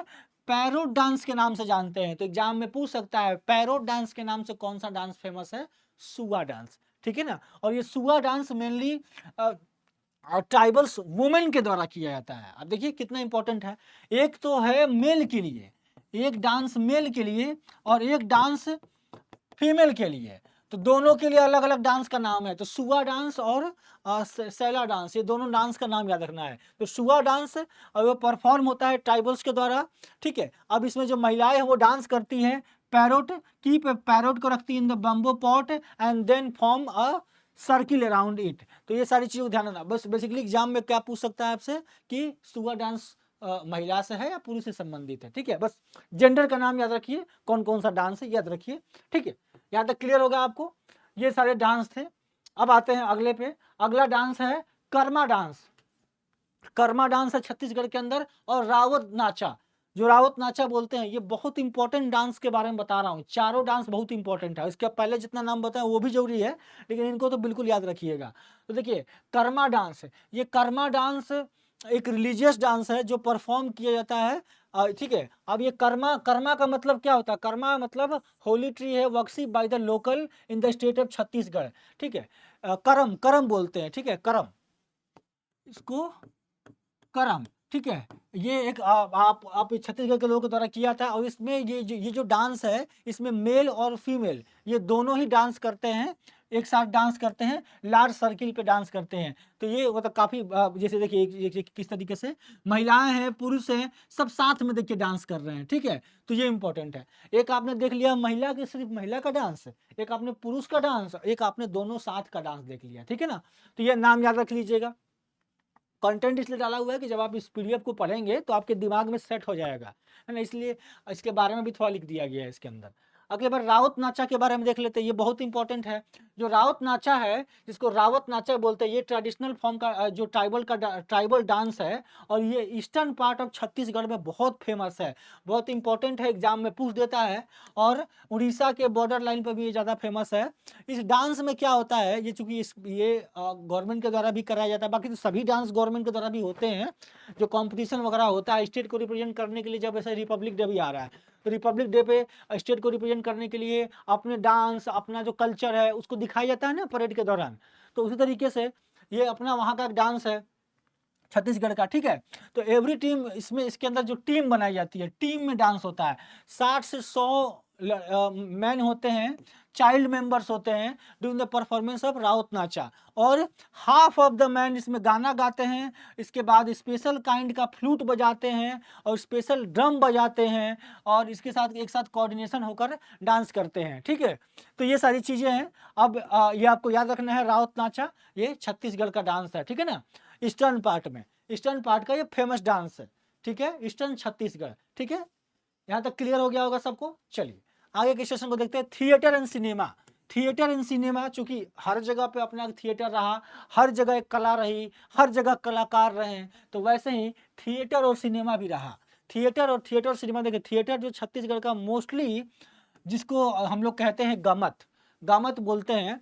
पैरोट डांस के नाम से जानते हैं। तो एग्जाम में पूछ सकता है पैरोट डांस के नाम से कौन सा डांस फेमस है, सुआ डांस, ठीक है ना। और ये सुआ डांस मेनली ट्राइबल्स वुमेन के द्वारा किया जाता है। अब देखिए कितना इंपॉर्टेंट है, एक तो है मेल के लिए, एक डांस मेल के लिए और एक डांस फीमेल के लिए। तो दोनों के लिए अलग अलग डांस का नाम है। तो सुआ डांस और सैला डांस, ये दोनों डांस का नाम याद रखना है। तो सुआ डांस वो परफॉर्म होता है ट्राइबल्स के द्वारा, ठीक है। अब इसमें जो महिलाएं हैं वो डांस करती हैं, पैरोट पैरोट को रखती है in the bamboo pot and then form a circle around it. तो ये सारी चीज़ों को ध्यान रखना। बस बेसिकली एग्जाम में क्या पूछ सकता है आपसे कि सुआ डांस महिला से है या पुरुष से संबंधित है, ठीक है। बस जेंडर का नाम याद रखिए, कौन कौन सा डांस है याद रखिए, ठीक है। यहाँ तक क्लियर होगा आपको। ये सारे डांस थे। अब आते हैं अगले पे। अगला डांस है कर्मा डांस। कर्मा डांस है छत्तीसगढ़ के अंदर, और रावत नाचा, जो रावत नाचा बोलते हैं, ये बहुत इंपॉर्टेंट डांस के बारे में बता रहा हूँ। चारों डांस बहुत इंपॉर्टेंट है, इसके पहले जितना नाम बताया वो भी जरूरी है, लेकिन इनको तो बिल्कुल याद रखिएगा। तो देखिए कर्मा डांस, ये कर्मा डांस एक रिलीजियस डांस है जो परफॉर्म किया जाता है, ठीक है। अब ये कर्मा, कर्मा का मतलब क्या होता है? कर्मा मतलब होली ट्री है worship by the local in the state of Chhattisgarh, ठीक है। करम, करम बोलते हैं, ठीक है, करम, इसको करम, ठीक है। ये एक आप छत्तीसगढ़ के लोगों के द्वारा किया था, और इसमें ये जो डांस है, इसमें मेल और फीमेल ये दोनों ही डांस करते हैं, एक साथ डांस करते हैं, लार्ज सर्किल पे डांस करते हैं। तो ये मतलब काफी जैसे देखिए किस तरीके से महिलाएं हैं, पुरुष हैं, सब साथ में देखिए डांस कर रहे हैं, ठीक है। तो ये इंपॉर्टेंट है। एक आपने देख लिया महिला के, सिर्फ महिला का डांस, एक आपने पुरुष का डांस, एक आपने दोनों साथ का डांस देख लिया, ठीक है ना। तो ये नाम याद रख लीजिएगा। कंटेंट इसलिए डाला हुआ है कि जब आप इस पीडीएफ को पढ़ेंगे तो आपके दिमाग में सेट हो जाएगा, है ना, इसलिए इसके बारे में भी थोड़ा लिख दिया गया है इसके अंदर। अगली बार रावत नाचा के बारे में देख लेते हैं, ये बहुत इंपॉर्टेंट है। जो रावत नाचा है, जिसको रावत नाचा बोलते हैं, ये ट्रेडिशनल फॉर्म का जो ट्राइबल डांस है, और ये ईस्टर्न पार्ट ऑफ छत्तीसगढ़ में बहुत फेमस है, बहुत इंपॉर्टेंट है, एग्जाम में पूछ देता है, और उड़ीसा के बॉर्डर लाइन पर भी ये ज़्यादा फेमस है। इस डांस में क्या होता है, ये चूंकि ये गवर्नमेंट के द्वारा भी कराया जाता है, बाकी तो सभी डांस गवर्नमेंट के द्वारा भी होते हैं, जो कंपटीशन वगैरह होता है स्टेट को रिप्रेजेंट करने के लिए, जब ऐसे रिपब्लिक डे भी आ रहा है, तो रिपब्लिक डे पे स्टेट को रिप्रेजेंट करने के लिए अपने डांस, अपना जो कल्चर है उसको दिखाया जाता है ना परेड के दौरान। तो उसी तरीके से ये अपना वहाँ का एक डांस है छत्तीसगढ़ का, ठीक है। तो एवरी टीम, इसमें इसके अंदर जो टीम बनाई जाती है, टीम में डांस होता है, 60 से 100 मैन होते हैं, चाइल्ड मेंबर्स होते हैं during the performance of Raut Nacha, और हाफ ऑफ द मैन इसमें गाना गाते हैं, इसके बाद स्पेशल काइंड का फ्लूट बजाते हैं, और स्पेशल ड्रम बजाते हैं, और इसके साथ एक साथ कोऑर्डिनेशन होकर डांस करते हैं, ठीक है। तो ये सारी चीज़ें हैं। अब ये आपको याद रखना है, राउत नाचा ये छत्तीसगढ़ का डांस है, ठीक है ना। ईस्टर्न पार्ट में, ईस्टर्न पार्ट का ये फेमस डांस है, ठीक है, ईस्टर्न छत्तीसगढ़, ठीक है। यहाँ तक क्लियर हो गया होगा सबको। चलिए आगे के सेशन को देखते हैं, theatre and cinema. Theatre and cinema, चूंकि हर जगह पे अपना थिएटर रहा, हर जगह एक कला रही, हर जगह कलाकार रहे, तो वैसे ही थिएटर और सिनेमा भी रहा। थिएटर और सिनेमा, देखिए थिएटर जो छत्तीसगढ़ का मोस्टली, जिसको हम लोग कहते हैं गमत, गामत बोलते हैं,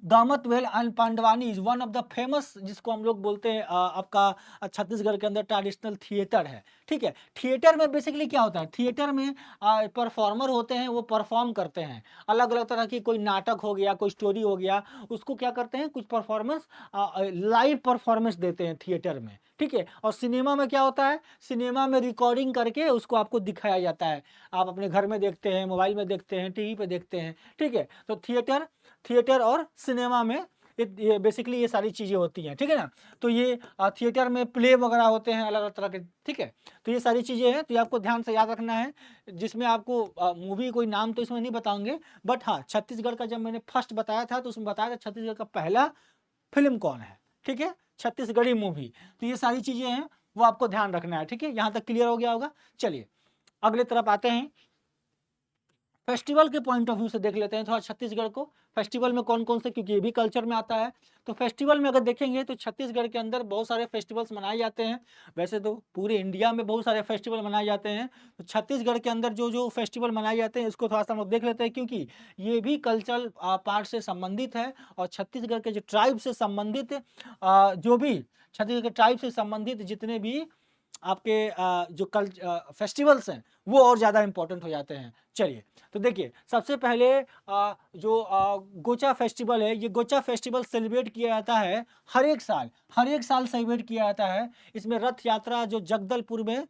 दामत well and Pandavani is one of the famous, जिसको हम लोग बोलते हैं आपका छत्तीसगढ़ के अंदर ट्रेडिशनल थिएटर है, ठीक है। थिएटर में बेसिकली क्या होता है, थिएटर में परफॉर्मर होते हैं, वो परफॉर्म करते हैं अलग अलग तरह की, कोई नाटक हो गया, कोई स्टोरी हो गया, उसको क्या करते हैं, कुछ परफॉर्मेंस, लाइव परफॉर्मेंस देते हैं थिएटर में, ठीक है। और सिनेमा में क्या होता है, सिनेमा में रिकॉर्डिंग करके उसको आपको दिखाया जाता है, आप अपने घर में देखते हैं, मोबाइल में देखते हैं, टीवी पे देखते हैं, ठीक है। तो थिएटर और सिनेमा में ये बेसिकली ये सारी चीज़ें होती हैं, ठीक है ना। तो ये थिएटर में प्ले वगैरह होते हैं अलग अलग तरह के, ठीक है। तो ये सारी चीज़ें हैं, तो ये आपको ध्यान से याद रखना है, जिसमें आपको मूवी कोई नाम तो इसमें नहीं बताऊंगे, बट हाँ छत्तीसगढ़ का जब मैंने फर्स्ट बताया था तो उसमें बताया था छत्तीसगढ़ का पहला फिल्म कौन है, ठीक है, छत्तीसगढ़ी मूवी। तो ये सारी चीज़ें हैं, वो आपको ध्यान रखना है, ठीक है। यहाँ तक क्लियर हो गया होगा। चलिए अगले तरफ आते हैं, फेस्टिवल के पॉइंट ऑफ व्यू से देख लेते हैं थोड़ा छत्तीसगढ़ को, फेस्टिवल में कौन कौन से, क्योंकि ये भी कल्चर में आता है। तो फेस्टिवल में अगर देखेंगे तो छत्तीसगढ़ के अंदर बहुत सारे फेस्टिवल्स मनाए जाते हैं, वैसे तो पूरे इंडिया में बहुत सारे फेस्टिवल मनाए जाते हैं, तो छत्तीसगढ़ के अंदर जो जो फेस्टिवल मनाए जाते हैं इसको थोड़ा सा हम लोग देख लेते हैं, क्योंकि ये भी कल्चरल पार्ट से संबंधित है, और छत्तीसगढ़ के जो ट्राइब से संबंधित जो भी छत्तीसगढ़ के ट्राइब से संबंधित जितने भी आपके जो फेस्टिवल्स हैं वो और ज़्यादा इंपॉर्टेंट हो जाते हैं। चलिए तो देखिए, सबसे पहले जो गोचा फेस्टिवल है, ये गोचा फेस्टिवल सेलिब्रेट किया जाता है हर एक साल सेलिब्रेट किया जाता है। इसमें रथ यात्रा जो जगदलपुर में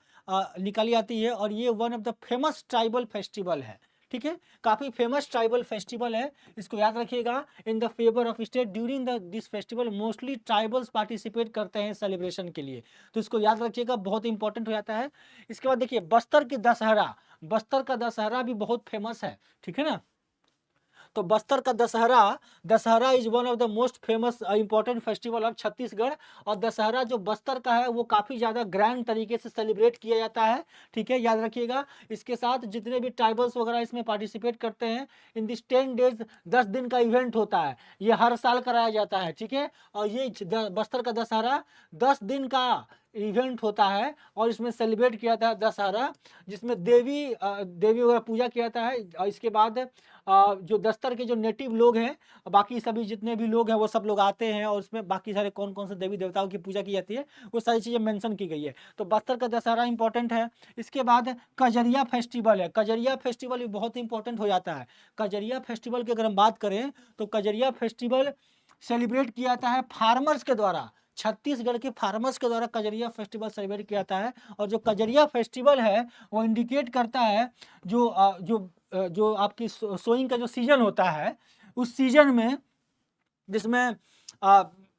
निकाली जाती है, और ये one of the famous tribal festival है, ठीक है, काफ़ी फेमस ट्राइबल फेस्टिवल है, इसको याद रखिएगा। In the favour of state during this festival mostly tribals participate करते हैं सेलिब्रेशन के लिए, तो इसको याद रखिएगा, बहुत इंपॉर्टेंट हो जाता है। इसके बाद देखिए बस्तर की दशहरा, बस्तर का दशहरा भी बहुत फेमस है, ठीक है ना। तो बस्तर का Dussehra is one of the most famous important festival of Chhattisgarh, और दशहरा जो बस्तर का है वो काफ़ी ज़्यादा ग्रैंड तरीके से सेलिब्रेट किया जाता है, ठीक है, याद रखिएगा। इसके साथ जितने भी ट्राइबल्स वगैरह इसमें पार्टिसिपेट करते हैं, इन दिस 10 डेज 10 दिन का इवेंट होता है, ये हर साल कराया जाता है, ठीक है। और ये बस्तर का दशहरा 10 दिन का इवेंट होता है और इसमें सेलिब्रेट किया जाता है दशहरा, जिसमें देवी वगैरह पूजा किया जाता है। और इसके बाद जो दस्तर के जो नेटिव लोग हैं, बाकी सभी जितने भी लोग हैं वो सब लोग आते हैं और उसमें बाकी सारे कौन कौन से देवी देवताओं की पूजा की जाती है वो सारी चीज़ें मेंशन की गई है। तो बस्तर का दशहरा इंपॉर्टेंट है। इसके बाद कजरिया फेस्टिवल है। कजरिया फेस्टिवल भी बहुत इंपॉर्टेंट हो जाता है। कजरिया फेस्टिवल की अगर हम बात करें तो कजरिया फेस्टिवल सेलिब्रेट किया जाता है फार्मर्स के द्वारा। छत्तीसगढ़ के फार्मर्स के द्वारा कजरिया फेस्टिवल सेलिब्रेट किया जाता है। और जो कजरिया फेस्टिवल है वो इंडिकेट करता है जो आपकी सोइंग का जो सीजन होता है, उस सीजन में जिसमें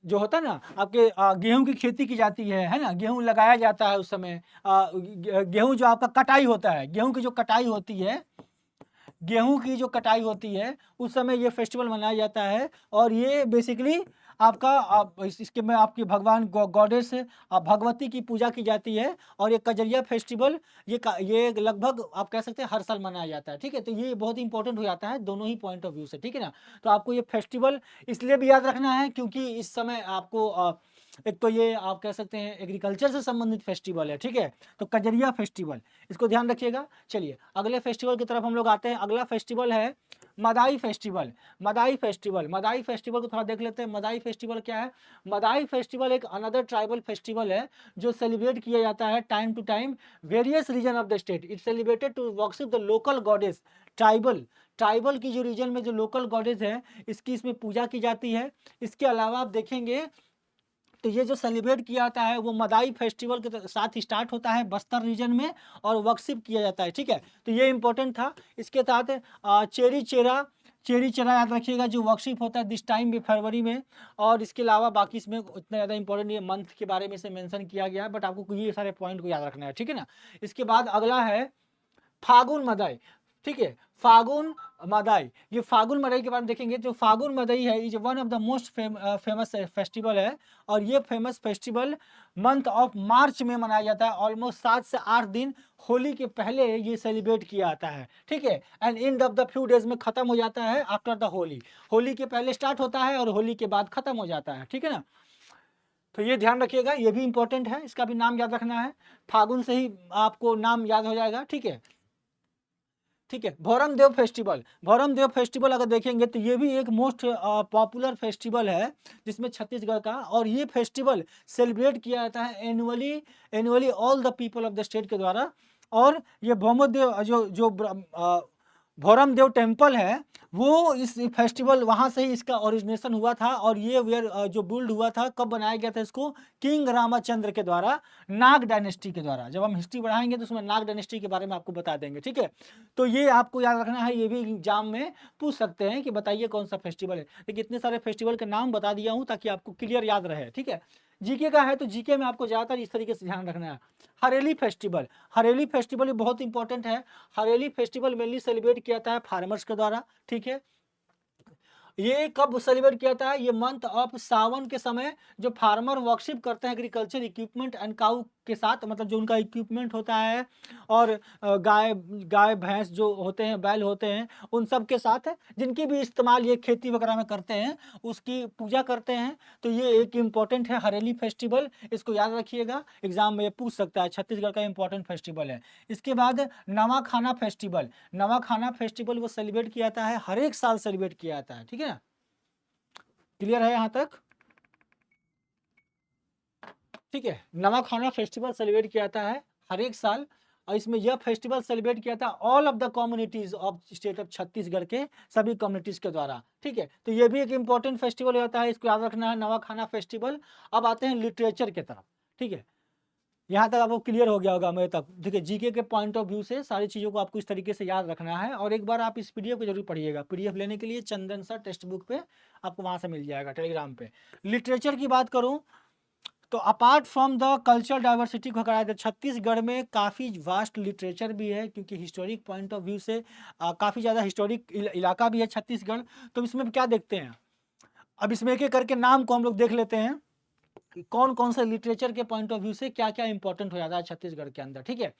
जो होता है ना आपके गेहूं की खेती की जाती है ना, गेहूं लगाया जाता है उस समय। गेहूं जो आपका कटाई होता है, गेहूं की जो कटाई होती है, गेहूं की जो कटाई होती है उस समय ये फेस्टिवल मनाया जाता है। और ये बेसिकली आपका इसके में आपकी भगवान गॉडेस भगवती की पूजा की जाती है। और ये कजरिया फेस्टिवल ये लगभग आप कह सकते हैं हर साल मनाया जाता है। ठीक है, तो ये बहुत इंपॉर्टेंट हो जाता है दोनों ही पॉइंट ऑफ व्यू से। ठीक है ना, तो आपको ये फेस्टिवल इसलिए भी याद रखना है क्योंकि इस समय आपको एक तो ये आप कह सकते हैं एग्रीकल्चर से संबंधित फेस्टिवल है। ठीक है, तो कजरिया फेस्टिवल इसको ध्यान रखिएगा। चलिए अगले फेस्टिवल की तरफ हम लोग आते हैं। अगला फेस्टिवल है मदाई फेस्टिवल। मदाई फेस्टिवल को थोड़ा देख लेते हैं। मदाई फेस्टिवल क्या है? मदाई फेस्टिवल एक अनदर ट्राइबल फेस्टिवल है जो सेलिब्रेट किया जाता है time to time various region of the state. It celebrated to worship the local goddess. Tribal की जो रीजन में जो लोकल गॉडेस है इसकी इसमें पूजा की जाती है। इसके अलावा आप देखेंगे तो ये जो सेलिब्रेट किया जाता है वो मदाई फेस्टिवल के साथ स्टार्ट होता है बस्तर रीजन में और वर्शिप किया जाता है। ठीक है, तो ये इंपॉर्टेंट था। इसके साथ चेरी चेरा याद रखिएगा जो वर्शिप होता है दिस टाइम भी फरवरी में। और इसके अलावा बाकी इसमें उतना ज़्यादा इंपॉर्टेंट ये मंथ के बारे में से मेंशन किया गया है, बट आपको ये सारे पॉइंट को याद रखना है। ठीक है ना, इसके बाद अगला है फागुन मदाई। ठीक है, फागुन मदाई, ये फागुन मदाई के बारे में देखेंगे। जो फागुन मदाई है is one of the most famous festival है। और ये famous festival month of March में मनाया जाता है। ऑलमोस्ट 7 से 8 दिन होली के पहले ये सेलिब्रेट किया जाता है। ठीक है, and end of the few days में खत्म हो जाता है आफ्टर द होली। होली के पहले स्टार्ट होता है और होली के बाद खत्म हो जाता है। ठीक है ना, तो ये ध्यान रखिएगा, ये भी इंपॉर्टेंट है, इसका भी नाम याद रखना है। फागुन से ही आपको नाम याद हो जाएगा। ठीक है, ठीक है। भौरम देव फेस्टिवल अगर देखेंगे तो ये भी एक मोस्ट पॉपुलर फेस्टिवल है जिसमें छत्तीसगढ़ का। और ये फेस्टिवल सेलिब्रेट किया जाता है annually all the people of the state के द्वारा। और ये भौरम देव टेम्पल है वो इस फेस्टिवल वहाँ से ही इसका ओरिजिनेशन हुआ था। और ये जो बिल्ड हुआ था, कब बनाया गया था इसको? किंग रामाचंद्र के द्वारा, नाग डायनेस्टी के द्वारा। जब हम हिस्ट्री बढ़ाएंगे तो उसमें नाग डायनेस्टी के बारे में आपको बता देंगे। ठीक है, तो ये आपको याद रखना है, ये भी एग्जाम में पूछ सकते हैं कि बताइए कौन सा फेस्टिवल है। लेकिन इतने सारे फेस्टिवल के नाम बता दिया हूँ ताकि आपको क्लियर याद रहे। ठीक है, जीके का है तो जीके में आपको ज़्यादातर इस तरीके से ध्यान रखना है। हरेली फेस्टिवल भी बहुत इंपॉर्टेंट है। हरेली फेस्टिवल मेनली सेलिब्रेट किया जाता है फार्मर्स के द्वारा। ठीक है, ये कब सेलिब्रेट किया जाता है? ये मंथ ऑफ सावन के समय जो फार्मर वर्कशिप करते हैं एग्रीकल्चर इक्विपमेंट एंड काउ के साथ, मतलब जो उनका इक्विपमेंट होता है और गाय भैंस जो होते हैं, बैल होते हैं, उन सब के साथ जिनकी भी इस्तेमाल ये खेती वगैरह में करते हैं उसकी पूजा करते हैं। तो ये एक इम्पॉर्टेंट है हरेली फेस्टिवल, इसको याद रखिएगा, एग्जाम में ये पूछ सकता है, छत्तीसगढ़ का इंपॉर्टेंट फेस्टिवल है। इसके बाद नवाखाना फेस्टिवल वो सेलिब्रेट किया जाता है, हर एक साल सेलिब्रेट किया जाता है। ठीक है ना, क्लियर है यहाँ तक? ठीक है, नवाखाना फेस्टिवल सेलिब्रेट किया जाता है हर एक साल। और इसमें यह फेस्टिवल सेलिब्रेट किया था all of the communities of state of Chhattisgarh के सभी कम्युनिटीज के द्वारा। ठीक है, तो ये भी एक इंपॉर्टेंट फेस्टिवल होता है, इसको याद रखना है, नवाखाना फेस्टिवल। अब आते हैं लिटरेचर के तरफ। ठीक है, यहाँ तक आपको क्लियर हो गया होगा मेरे तक। ठीक है, जीके के पॉइंट ऑफ व्यू से सारी चीज़ों को आपको इस तरीके से याद रखना है। और एक बार आप इस पीडीएफ को जरूर पढ़िएगा। पीडीएफ लेने के लिए चंदन सर टेक्स्ट बुक पे आपको वहाँ से मिल जाएगा, टेलीग्राम पे। लिटरेचर की बात करूँ तो apart from the cultural diversity को कराया था, छत्तीसगढ़ में काफ़ी वास्ट लिटरेचर भी है क्योंकि हिस्टोरिक पॉइंट ऑफ व्यू से काफ़ी ज़्यादा हिस्टोरिक इलाका भी है छत्तीसगढ़। तो इसमें क्या देखते हैं, अब इसमें एक एक करके नाम को हम लोग देख लेते हैं कौन कौन से लिटरेचर के पॉइंट ऑफ व्यू से क्या क्या इंपॉर्टेंट हो जाता है छत्तीसगढ़ के अंदर। ठीक है,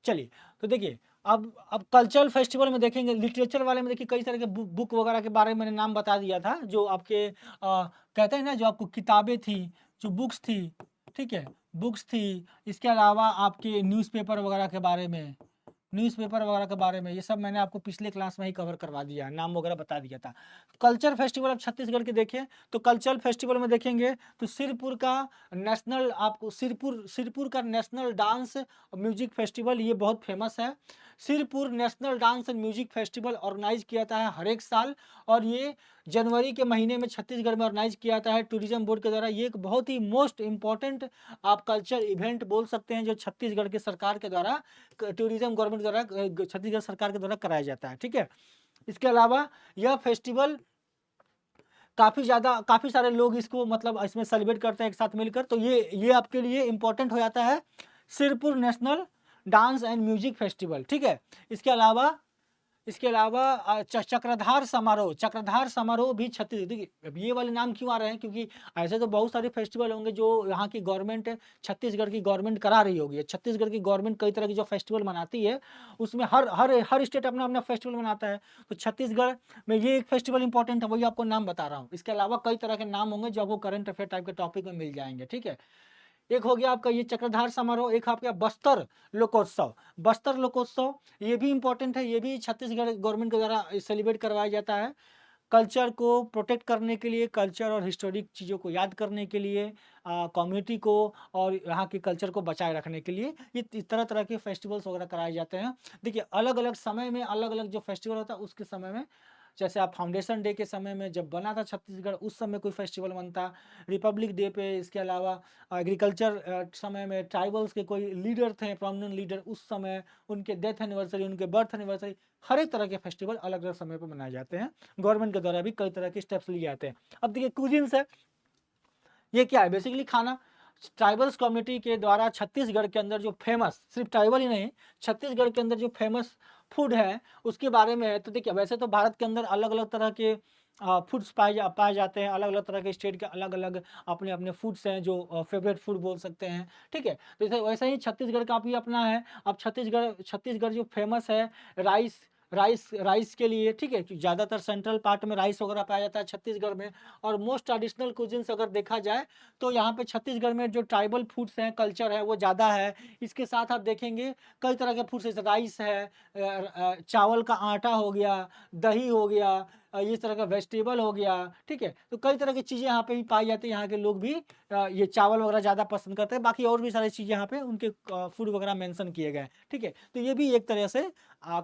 चलिए तो देखिए, अब कल्चरल फेस्टिवल में देखेंगे, लिटरेचर वाले में देखिए कई तरह के बुक वगैरह के बारे में मैंने नाम बता दिया था, जो आपके कहते हैं ना, जो आपको किताबें थी, जो बुक्स थी, ठीक है, बुक्स थी, इसके अलावा आपके न्यूज़पेपर वगैरह के बारे में, ये सब मैंने आपको पिछले क्लास में ही कवर करवा दिया है, नाम वगैरह बता दिया था। कल्चर फेस्टिवल अब छत्तीसगढ़ के देखें तो कल्चरल फेस्टिवल में देखेंगे तो सिरपुर का नेशनल, आपको सिरपुर का नेशनल डांस म्यूजिक फेस्टिवल ये बहुत फेमस है। Sirpur national dance and music festival organise किया जाता है हर एक साल, और ये जनवरी के महीने में छत्तीसगढ़ में ऑर्गेनाइज किया जाता है टूरिज्म बोर्ड के द्वारा। ये एक बहुत ही मोस्ट इंपॉर्टेंट आप कल्चर इवेंट बोल सकते हैं जो छत्तीसगढ़ के सरकार के द्वारा, टूरिज्म गवर्नमेंट द्वारा, छत्तीसगढ़ सरकार के द्वारा कराया जाता है। ठीक है, इसके अलावा यह फेस्टिवल काफी सारे लोग इसको मतलब इसमें सेलिब्रेट करते हैं एक साथ मिलकर, तो ये आपके लिए इंपॉर्टेंट हो जाता है Sirpur national dance and music festival. ठीक है, इसके अलावा चक्रधार समारोह भी छत्तीसगढ़, देखिए अब ये वाले नाम क्यों आ रहे हैं, क्योंकि ऐसे तो बहुत सारे फेस्टिवल होंगे जो यहाँ की गवर्नमेंट, छत्तीसगढ़ की गवर्नमेंट करा रही होगी। छत्तीसगढ़ की गवर्नमेंट कई तरह की जो फेस्टिवल मनाती है उसमें हर हर हर स्टेट अपना अपना फेस्टिवल मनाता है, तो छत्तीसगढ़ में ये एक फेस्टिवल इंपॉर्टेंट है, वही आपको नाम बता रहा हूँ। इसके अलावा कई तरह के नाम होंगे जो आपको करंट अफेयर टाइप के टॉपिक में मिल जाएंगे। ठीक है, एक हो गया आपका ये चक्रधार समारोह, एक आपका बस्तर लोकोत्सव। बस्तर लोकोत्सव ये भी इंपॉर्टेंट है, ये भी छत्तीसगढ़ गवर्नमेंट के द्वारा सेलिब्रेट करवाया जाता है। कल्चर को प्रोटेक्ट करने के लिए, कल्चर और हिस्टोरिक चीज़ों को याद करने के लिए, कम्युनिटी को और यहाँ के कल्चर को बचाए रखने के लिए ये तरह तरह के फेस्टिवल्स वगैरह कराए जाते हैं। देखिए अलग अलग समय में अलग अलग जो फेस्टिवल होता है उसके समय में, जैसे आप फाउंडेशन डे के समय में जब बना था छत्तीसगढ़ उस समय कोई फेस्टिवल बनता, रिपब्लिक डे पे, इसके अलावा एग्रीकल्चर समय में ट्राइबल्स के कोई लीडर थे प्रोमिनेंट लीडर, उस समय उनके डेथ एनिवर्सरी, उनके बर्थ एनिवर्सरी, हर एक तरह के फेस्टिवल अलग अलग समय पर मनाए जाते हैं। गवर्नमेंट के द्वारा भी कई तरह के स्टेप्स लिए जाते हैं। अब देखिए कुजिन्स है, ये क्या है, बेसिकली खाना। ट्राइबल्स कम्युनिटी के द्वारा छत्तीसगढ़ के अंदर जो फेमस, सिर्फ ट्राइबल ही नहीं, छत्तीसगढ़ के अंदर जो फेमस फूड है उसके बारे में है। तो देखिए वैसे तो भारत के अंदर अलग अलग तरह के फूड्स पाए जाते हैं, अलग अलग तरह के स्टेट के अलग अलग अपने अपने फूड्स हैं जो फेवरेट फूड बोल सकते हैं। ठीक है, तो वैसे ही छत्तीसगढ़ का भी अपना है। अब छत्तीसगढ़ जो फेमस है राइस के लिए, ठीक है, ज़्यादातर सेंट्रल पार्ट में राइस वगैरह पाया जाता है छत्तीसगढ़ में। और मोस्ट ट्रेडिशनल कुजिन्स अगर देखा जाए तो यहाँ पे छत्तीसगढ़ में जो ट्राइबल फूड्स हैं, कल्चर है वो ज़्यादा है। इसके साथ आप देखेंगे कई तरह के फूड्स, जैसे राइस है, चावल का आटा हो गया, दही हो गया, इस तरह का वेजिटेबल हो गया। ठीक है, तो कई तरह की चीज़ें यहाँ पे भी पाई जाती है। यहाँ के लोग भी ये चावल वगैरह ज़्यादा पसंद करते हैं, बाकी और भी सारी चीज़ें यहाँ पे उनके फूड वगैरह मेंशन किए गए हैं। ठीक है, तो ये भी एक तरह से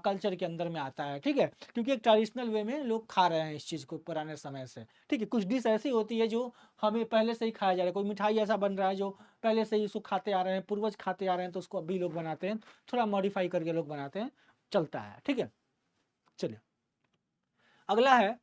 कल्चर के अंदर में आता है। ठीक है, क्योंकि एक ट्रेडिशनल वे में लोग खा रहे हैं इस चीज़ को पुराने समय से। ठीक है, कुछ डिश ऐसी होती है जो हमें पहले से ही खाया जा रहा है, कोई मिठाई ऐसा बन रहा है जो पहले से ही उसको खाते आ रहे हैं, पूर्वज खाते आ रहे हैं, तो उसको अभी लोग बनाते हैं, थोड़ा मॉडिफाई करके लोग बनाते हैं, चलता है। ठीक है, चलिए अगला है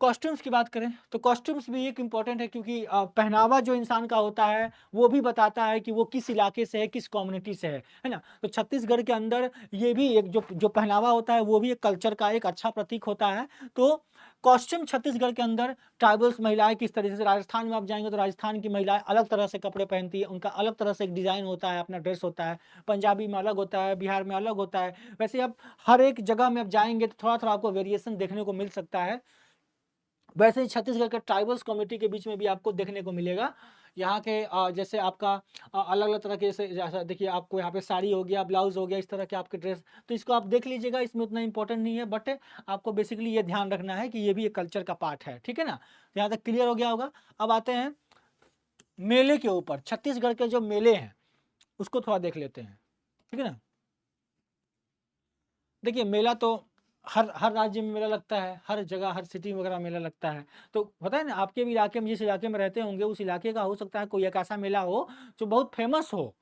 कॉस्ट्यूम्स की बात करें तो कॉस्ट्यूम्स भी एक इम्पॉर्टेंट है, क्योंकि पहनावा जो इंसान का होता है वो भी बताता है कि वो किस इलाके से है, किस कम्युनिटी से है ना। तो छत्तीसगढ़ के अंदर ये भी एक जो पहनावा होता है वो भी एक कल्चर का एक अच्छा प्रतीक होता है। तो कॉस्ट्यूम छत्तीसगढ़ के अंदर ट्राइबल्स महिलाएं किस तरीके से, राजस्थान में आप जाएंगे तो राजस्थान की महिलाएं अलग तरह से कपड़े पहनती है, उनका अलग तरह से एक डिज़ाइन होता है, अपना ड्रेस होता है। पंजाबी में अलग होता है, बिहार में अलग होता है। वैसे अब हर एक जगह में आप जाएंगे तो थोड़ा थोड़ा आपको वेरिएशन देखने को मिल सकता है। वैसे ही छत्तीसगढ़ के ट्राइबल्स कम्युनिटी के बीच में भी आपको देखने को मिलेगा। यहाँ के जैसे आपका अलग अलग तरह के, जैसे देखिए आपको यहाँ पे साड़ी हो गया, ब्लाउज हो गया, इस तरह के आपके ड्रेस, तो इसको आप देख लीजिएगा, इसमें उतना इंपॉर्टेंट नहीं है, बट आपको बेसिकली ये ध्यान रखना है कि ये भी एक कल्चर का पार्ट है। ठीक है ना, यहाँ तक क्लियर हो गया होगा। अब आते हैं मेले के ऊपर, छत्तीसगढ़ के जो मेले हैं उसको थोड़ा देख लेते हैं। ठीक है ना, देखिए मेला तो हर हर राज्य में मेला लगता है, हर जगह हर सिटी वगैरह मेला लगता है। तो पता है ना, आपके भी इलाके में, जिस इलाके में रहते होंगे उस इलाके का हो सकता है कोई एक ऐसा मेला हो जो बहुत फेमस हो,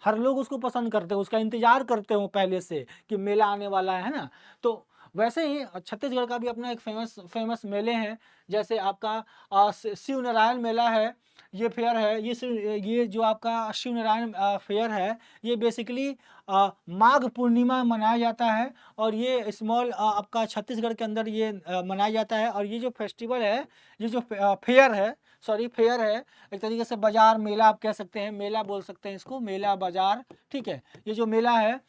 हर लोग उसको पसंद करते हो, उसका इंतजार करते हो पहले से कि मेला आने वाला है ना। तो वैसे ही छत्तीसगढ़ का भी अपना एक फेमस फेमस मेले हैं। जैसे आपका शिव नारायण मेला है, ये फेयर है, ये जो आपका शिव नारायण फेयर है, ये बेसिकली माघ पूर्णिमा में मनाया जाता है। और ये स्मॉल आपका छत्तीसगढ़ के अंदर ये मनाया जाता है। और ये जो फेस्टिवल है, ये जो फेयर है, सॉरी फेयर है, एक तरीके से बाजार मेला आप कह सकते हैं, मेला बोल सकते हैं इसको, मेला बाजार। ठीक है, ये जो मेला है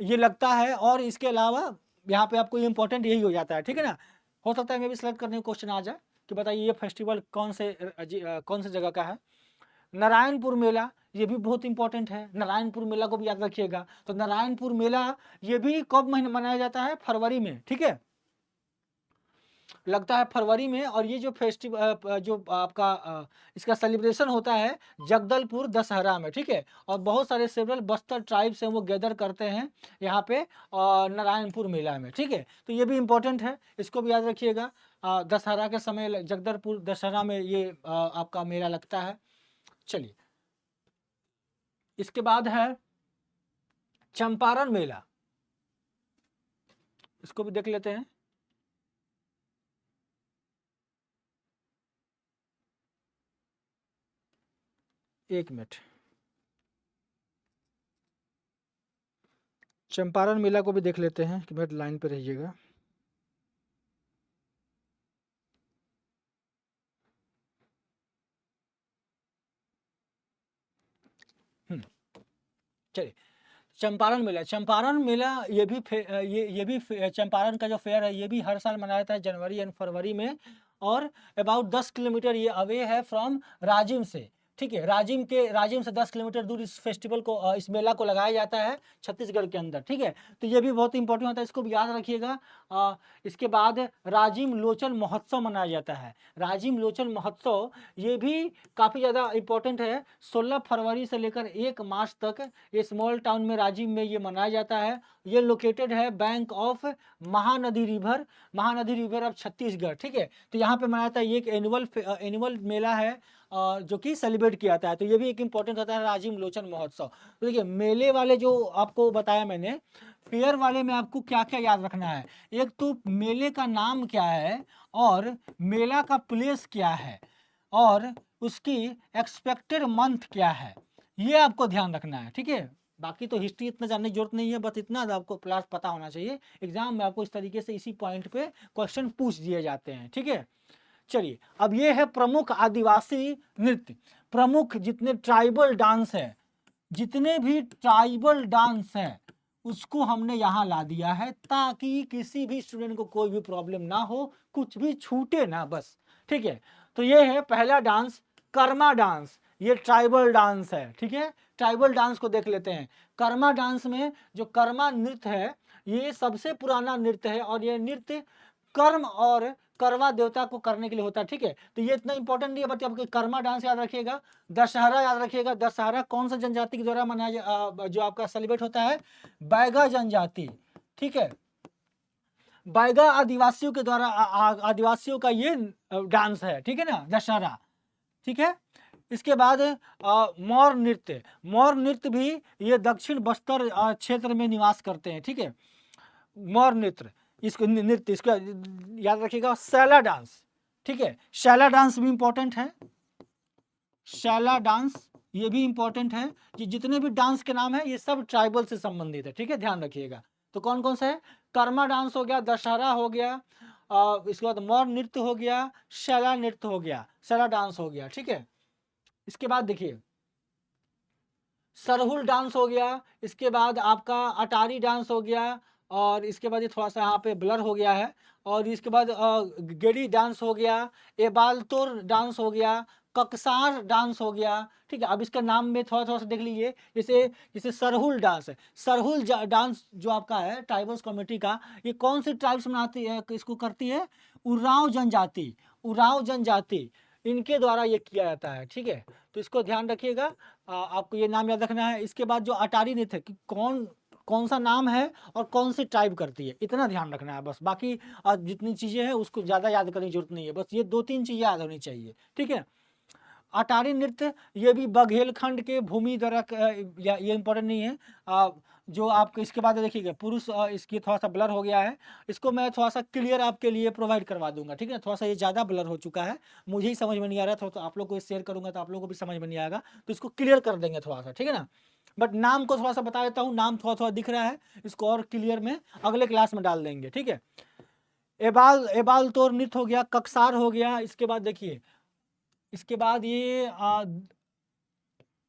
ये लगता है। और इसके अलावा यहाँ पे आपको ये इंपॉर्टेंट यही हो जाता है। ठीक है ना, हो सकता है मैं भी सिलेक्ट करने का क्वेश्चन आ जाए कि बताइए ये फेस्टिवल कौन से जगह का है। नारायणपुर मेला ये भी बहुत इंपॉर्टेंट है, नारायणपुर मेला को भी याद रखिएगा। तो नारायणपुर मेला ये भी कब महीने मनाया जाता है? फरवरी में, ठीक है, लगता है फरवरी में। और ये जो फेस्टिवल जो आपका इसका सेलिब्रेशन होता है जगदलपुर दशहरा में, ठीक है। और बहुत सारे सेवरल बस्तर ट्राइब्स हैं वो गैदर करते हैं यहाँ पे नारायणपुर मेला में, ठीक है। तो ये भी इम्पोर्टेंट है, इसको भी याद रखिएगा। दशहरा के समय जगदलपुर दशहरा में ये आपका मेला लगता है। चलिए, इसके बाद है चंपारण मेला, इसको भी देख लेते हैं। एक मिनट, चंपारण मेला को भी देख लेते हैं, कि मिनट लाइन पे रहिएगा। चलिए, चंपारण मेला ये भी चंपारण का जो फेयर है ये भी हर साल मनाया जाता है जनवरी एंड फरवरी में। और अबाउट 10 किलोमीटर ये अवे है फ्रॉम राजिम से, ठीक है। राजिम से 10 किलोमीटर दूर इस फेस्टिवल को इस मेला को लगाया जाता है छत्तीसगढ़ के अंदर, ठीक है। तो ये भी बहुत इंपॉर्टेंट होता है, इसको भी याद रखिएगा। इसके बाद राजिम लोचन महोत्सव मनाया जाता है। राजिम लोचन महोत्सव ये भी काफ़ी ज़्यादा इंपॉर्टेंट है। 16 फरवरी से लेकर 1 मार्च तक ये स्मॉल टाउन में राजिम में ये मनाया जाता है। ये लोकेटेड है bank of Mahanadi river of Chhattisgarh, ठीक है। तो यहाँ पे मनाया जाता है, ये एक एनुअल मेला है जो कि सेलिब्रेट किया जाता है। तो ये भी एक इंपॉर्टेंट होता है राजिम लोचन महोत्सव। तो देखिए, मेले वाले जो आपको बताया मैंने, फेयर वाले में आपको क्या क्या याद रखना है। एक तो मेले का नाम क्या है, और मेला का प्लेस क्या है, और उसकी एक्सपेक्टेड मंथ क्या है, ये आपको ध्यान रखना है, ठीक है। बाकी तो हिस्ट्री इतना जानने की जरूरत नहीं है, बस इतना आपको प्लास पता होना चाहिए। एग्जाम में आपको इस तरीके से इसी पॉइंट पे क्वेश्चन पूछ दिए जाते हैं, ठीक है। चलिए, अब ये है प्रमुख आदिवासी नृत्य। प्रमुख जितने ट्राइबल डांस है, जितने भी ट्राइबल डांस है, उसको हमने यहाँ ला दिया है ताकि किसी भी स्टूडेंट को कोई भी प्रॉब्लम ना हो, कुछ भी छूटे ना, बस, ठीक है। तो ये है पहला डांस, कर्मा डांस। ये ट्राइबल डांस है, ठीक है। ट्राइबल डांस को देख लेते हैं। कर्मा डांस में जो कर्मा नृत्य है, ये सबसे पुराना नृत्य है, और ये नृत्य कर्म और करवा देवता को करने के लिए होता है, ठीक है। तो ये इतना इंपॉर्टेंट नहीं है, बट आपके कर्मा डांस याद रखिएगा। दशहरा याद रखिएगा। दशहरा कौन सा जनजाति के द्वारा मनाया जो आपका सेलिब्रेट होता है? बैगा जनजाति, ठीक है। बैगा आदिवासियों के द्वारा आदिवासियों का ये डांस है, ठीक है ना, दशहरा, ठीक है। इसके बाद मौर नृत्य। मौर नृत्य भी ये दक्षिण बस्तर क्षेत्र में निवास करते हैं, ठीक है। मौर नृत्य, इसको नृत्य इसका याद रखिएगा। शैला डांस, ठीक है। शैला डांस भी इंपॉर्टेंट है। शैला डांस ये भी इंपॉर्टेंट है। कि जितने भी डांस के नाम है ये सब ट्राइबल से संबंधित है, ठीक है, ध्यान रखिएगा। तो कौन कौन सा है? कर्मा डांस हो गया, दशहरा हो गया, इसके बाद मौर नृत्य हो गया, शैला नृत्य हो गया, शैला डांस हो गया, ठीक है। इसके बाद देखिए, सरहुल डांस हो गया। इसके बाद आपका अटारी डांस हो गया। और इसके बाद ये थोड़ा सा यहाँ पे ब्लर हो गया है। और इसके बाद गेड़ी डांस हो गया, एबालतोर डांस हो गया, ककसार डांस हो गया, ठीक है। अब इसका नाम में थोड़ा थोड़ा सा देख लीजिए। जैसे जैसे सरहुल डांस है। सरहुल डांस जो आपका है ट्राइबल्स कम्युनिटी का, ये कौन सी ट्राइब्स मनाती है, इसको करती है? उरांव जनजाति। उरांव जनजाति इनके द्वारा ये किया जाता है, ठीक है। तो इसको ध्यान रखिएगा, आपको ये नाम याद रखना है। इसके बाद जो अटारी नृत्य है, कि कौन कौन सा नाम है और कौन सी ट्राइब करती है, इतना ध्यान रखना है बस। बाकी जितनी चीज़ें हैं उसको ज़्यादा याद करने की जरूरत नहीं है, बस ये 2-3 चीज़ें याद होनी चाहिए, ठीक है। अटारी नृत्य ये भी बघेलखंड के भूमि द्वारा ये इंपॉर्टेंट नहीं है। जो आपको इसके बाद देखिएगा पुरुष, इसकी थोड़ा सा ब्लर हो गया है। इसको मैं थोड़ा सा क्लियर आपके लिए प्रोवाइड करवा दूंगा, ठीक है। थोड़ा सा ये ज़्यादा ब्लर हो चुका है, मुझे ही समझ में नहीं आ रहा था, तो आप लोग को शेयर करूंगा तो आप लोगों को भी समझ में नहीं आएगा, तो इसको क्लियर कर देंगे थोड़ा सा, ठीक है ना। बट नाम को थोड़ा सा बता देता हूँ, नाम थोड़ा थोड़ा दिख रहा है, इसको और क्लियर में अगले क्लास में डाल देंगे, ठीक है। एबाल तोर नृत्य हो गया, ककसार हो गया। इसके बाद देखिए, इसके बाद ये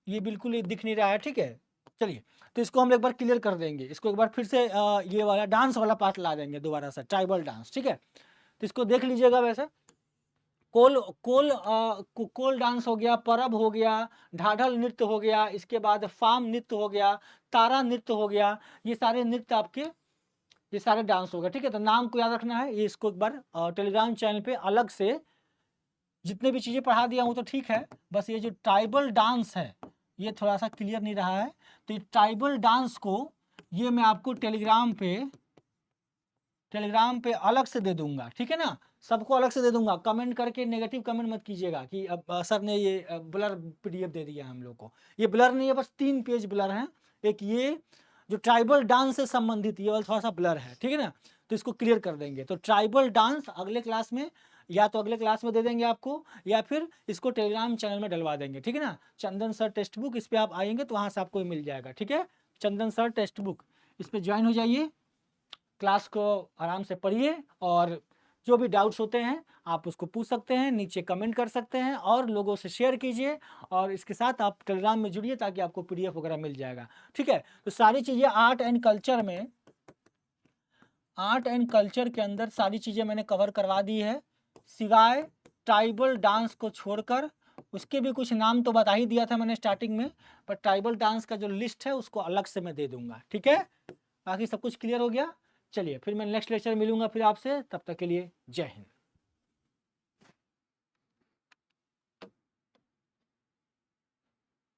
बिल्कुल ये दिख नहीं रहा है, ठीक है। चलिए, तो इसको हम एक बार क्लियर कर देंगे, इसको एक बार फिर से ये वाला डांस वाला पार्ट ला देंगे दोबारा से, ट्राइबल डांस, ठीक है। तो इसको देख लीजिएगा वैसे, कोल कोल कोल डांस हो गया, परब हो गया, ढाढल नृत्य हो गया, इसके बाद फाम नृत्य हो गया, तारा नृत्य हो गया, ये सारे नृत्य आपके, ये सारे डांस हो गए। ठीक है, तो नाम को याद रखना है। ये इसको एक बार टेलीग्राम चैनल पे अलग से जितने भी चीज़ें पढ़ा दिया हूँ तो ठीक है, बस ये जो ट्राइबल डांस है ये थोड़ा सा क्लियर नहीं रहा है, तो ये ट्राइबल डांस को ये मैं आपको टेलीग्राम पे अलग से दे दूंगा। ठीक है ना, सबको अलग से दे दूंगा। कमेंट करके नेगेटिव कमेंट मत कीजिएगा कि अब सर ने ये ब्लर पीडीएफ दे दिया हम लोग को। ये ब्लर नहीं है, बस 3 पेज ब्लर हैं। एक ये जो ट्राइबल डांस से संबंधित ये वाला थोड़ा सा ब्लर है। ठीक है ना, तो इसको क्लियर कर देंगे। तो ट्राइबल डांस अगले क्लास में, या तो अगले क्लास में दे देंगे आपको, या फिर इसको टेलीग्राम चैनल में डलवा देंगे। ठीक है ना, चंदन सर टेक्स्ट बुक, इस पर आप आएंगे तो वहाँ से आपको मिल जाएगा। ठीक है, चंदन सर टेक्स्ट बुक, इस पर ज्वाइन हो जाइए, क्लास को आराम से पढ़िए, और जो भी डाउट्स होते हैं आप उसको पूछ सकते हैं, नीचे कमेंट कर सकते हैं, और लोगों से शेयर कीजिए, और इसके साथ आप टेलीग्राम में जुड़िए ताकि आपको पीडीएफ वगैरह मिल जाएगा। ठीक है, तो सारी चीज़ें आर्ट एंड कल्चर में, आर्ट एंड कल्चर के अंदर सारी चीज़ें मैंने कवर करवा दी है, सिवाय ट्राइबल डांस को छोड़कर। उसके भी कुछ नाम तो बता ही दिया था मैंने स्टार्टिंग में, पर ट्राइबल डांस का जो लिस्ट है उसको अलग से मैं दे दूंगा। ठीक है, बाकी सब कुछ क्लियर हो गया। चलिए फिर मैं नेक्स्ट लेक्चर मिलूंगा फिर आपसे, तब तक के लिए जय हिंद।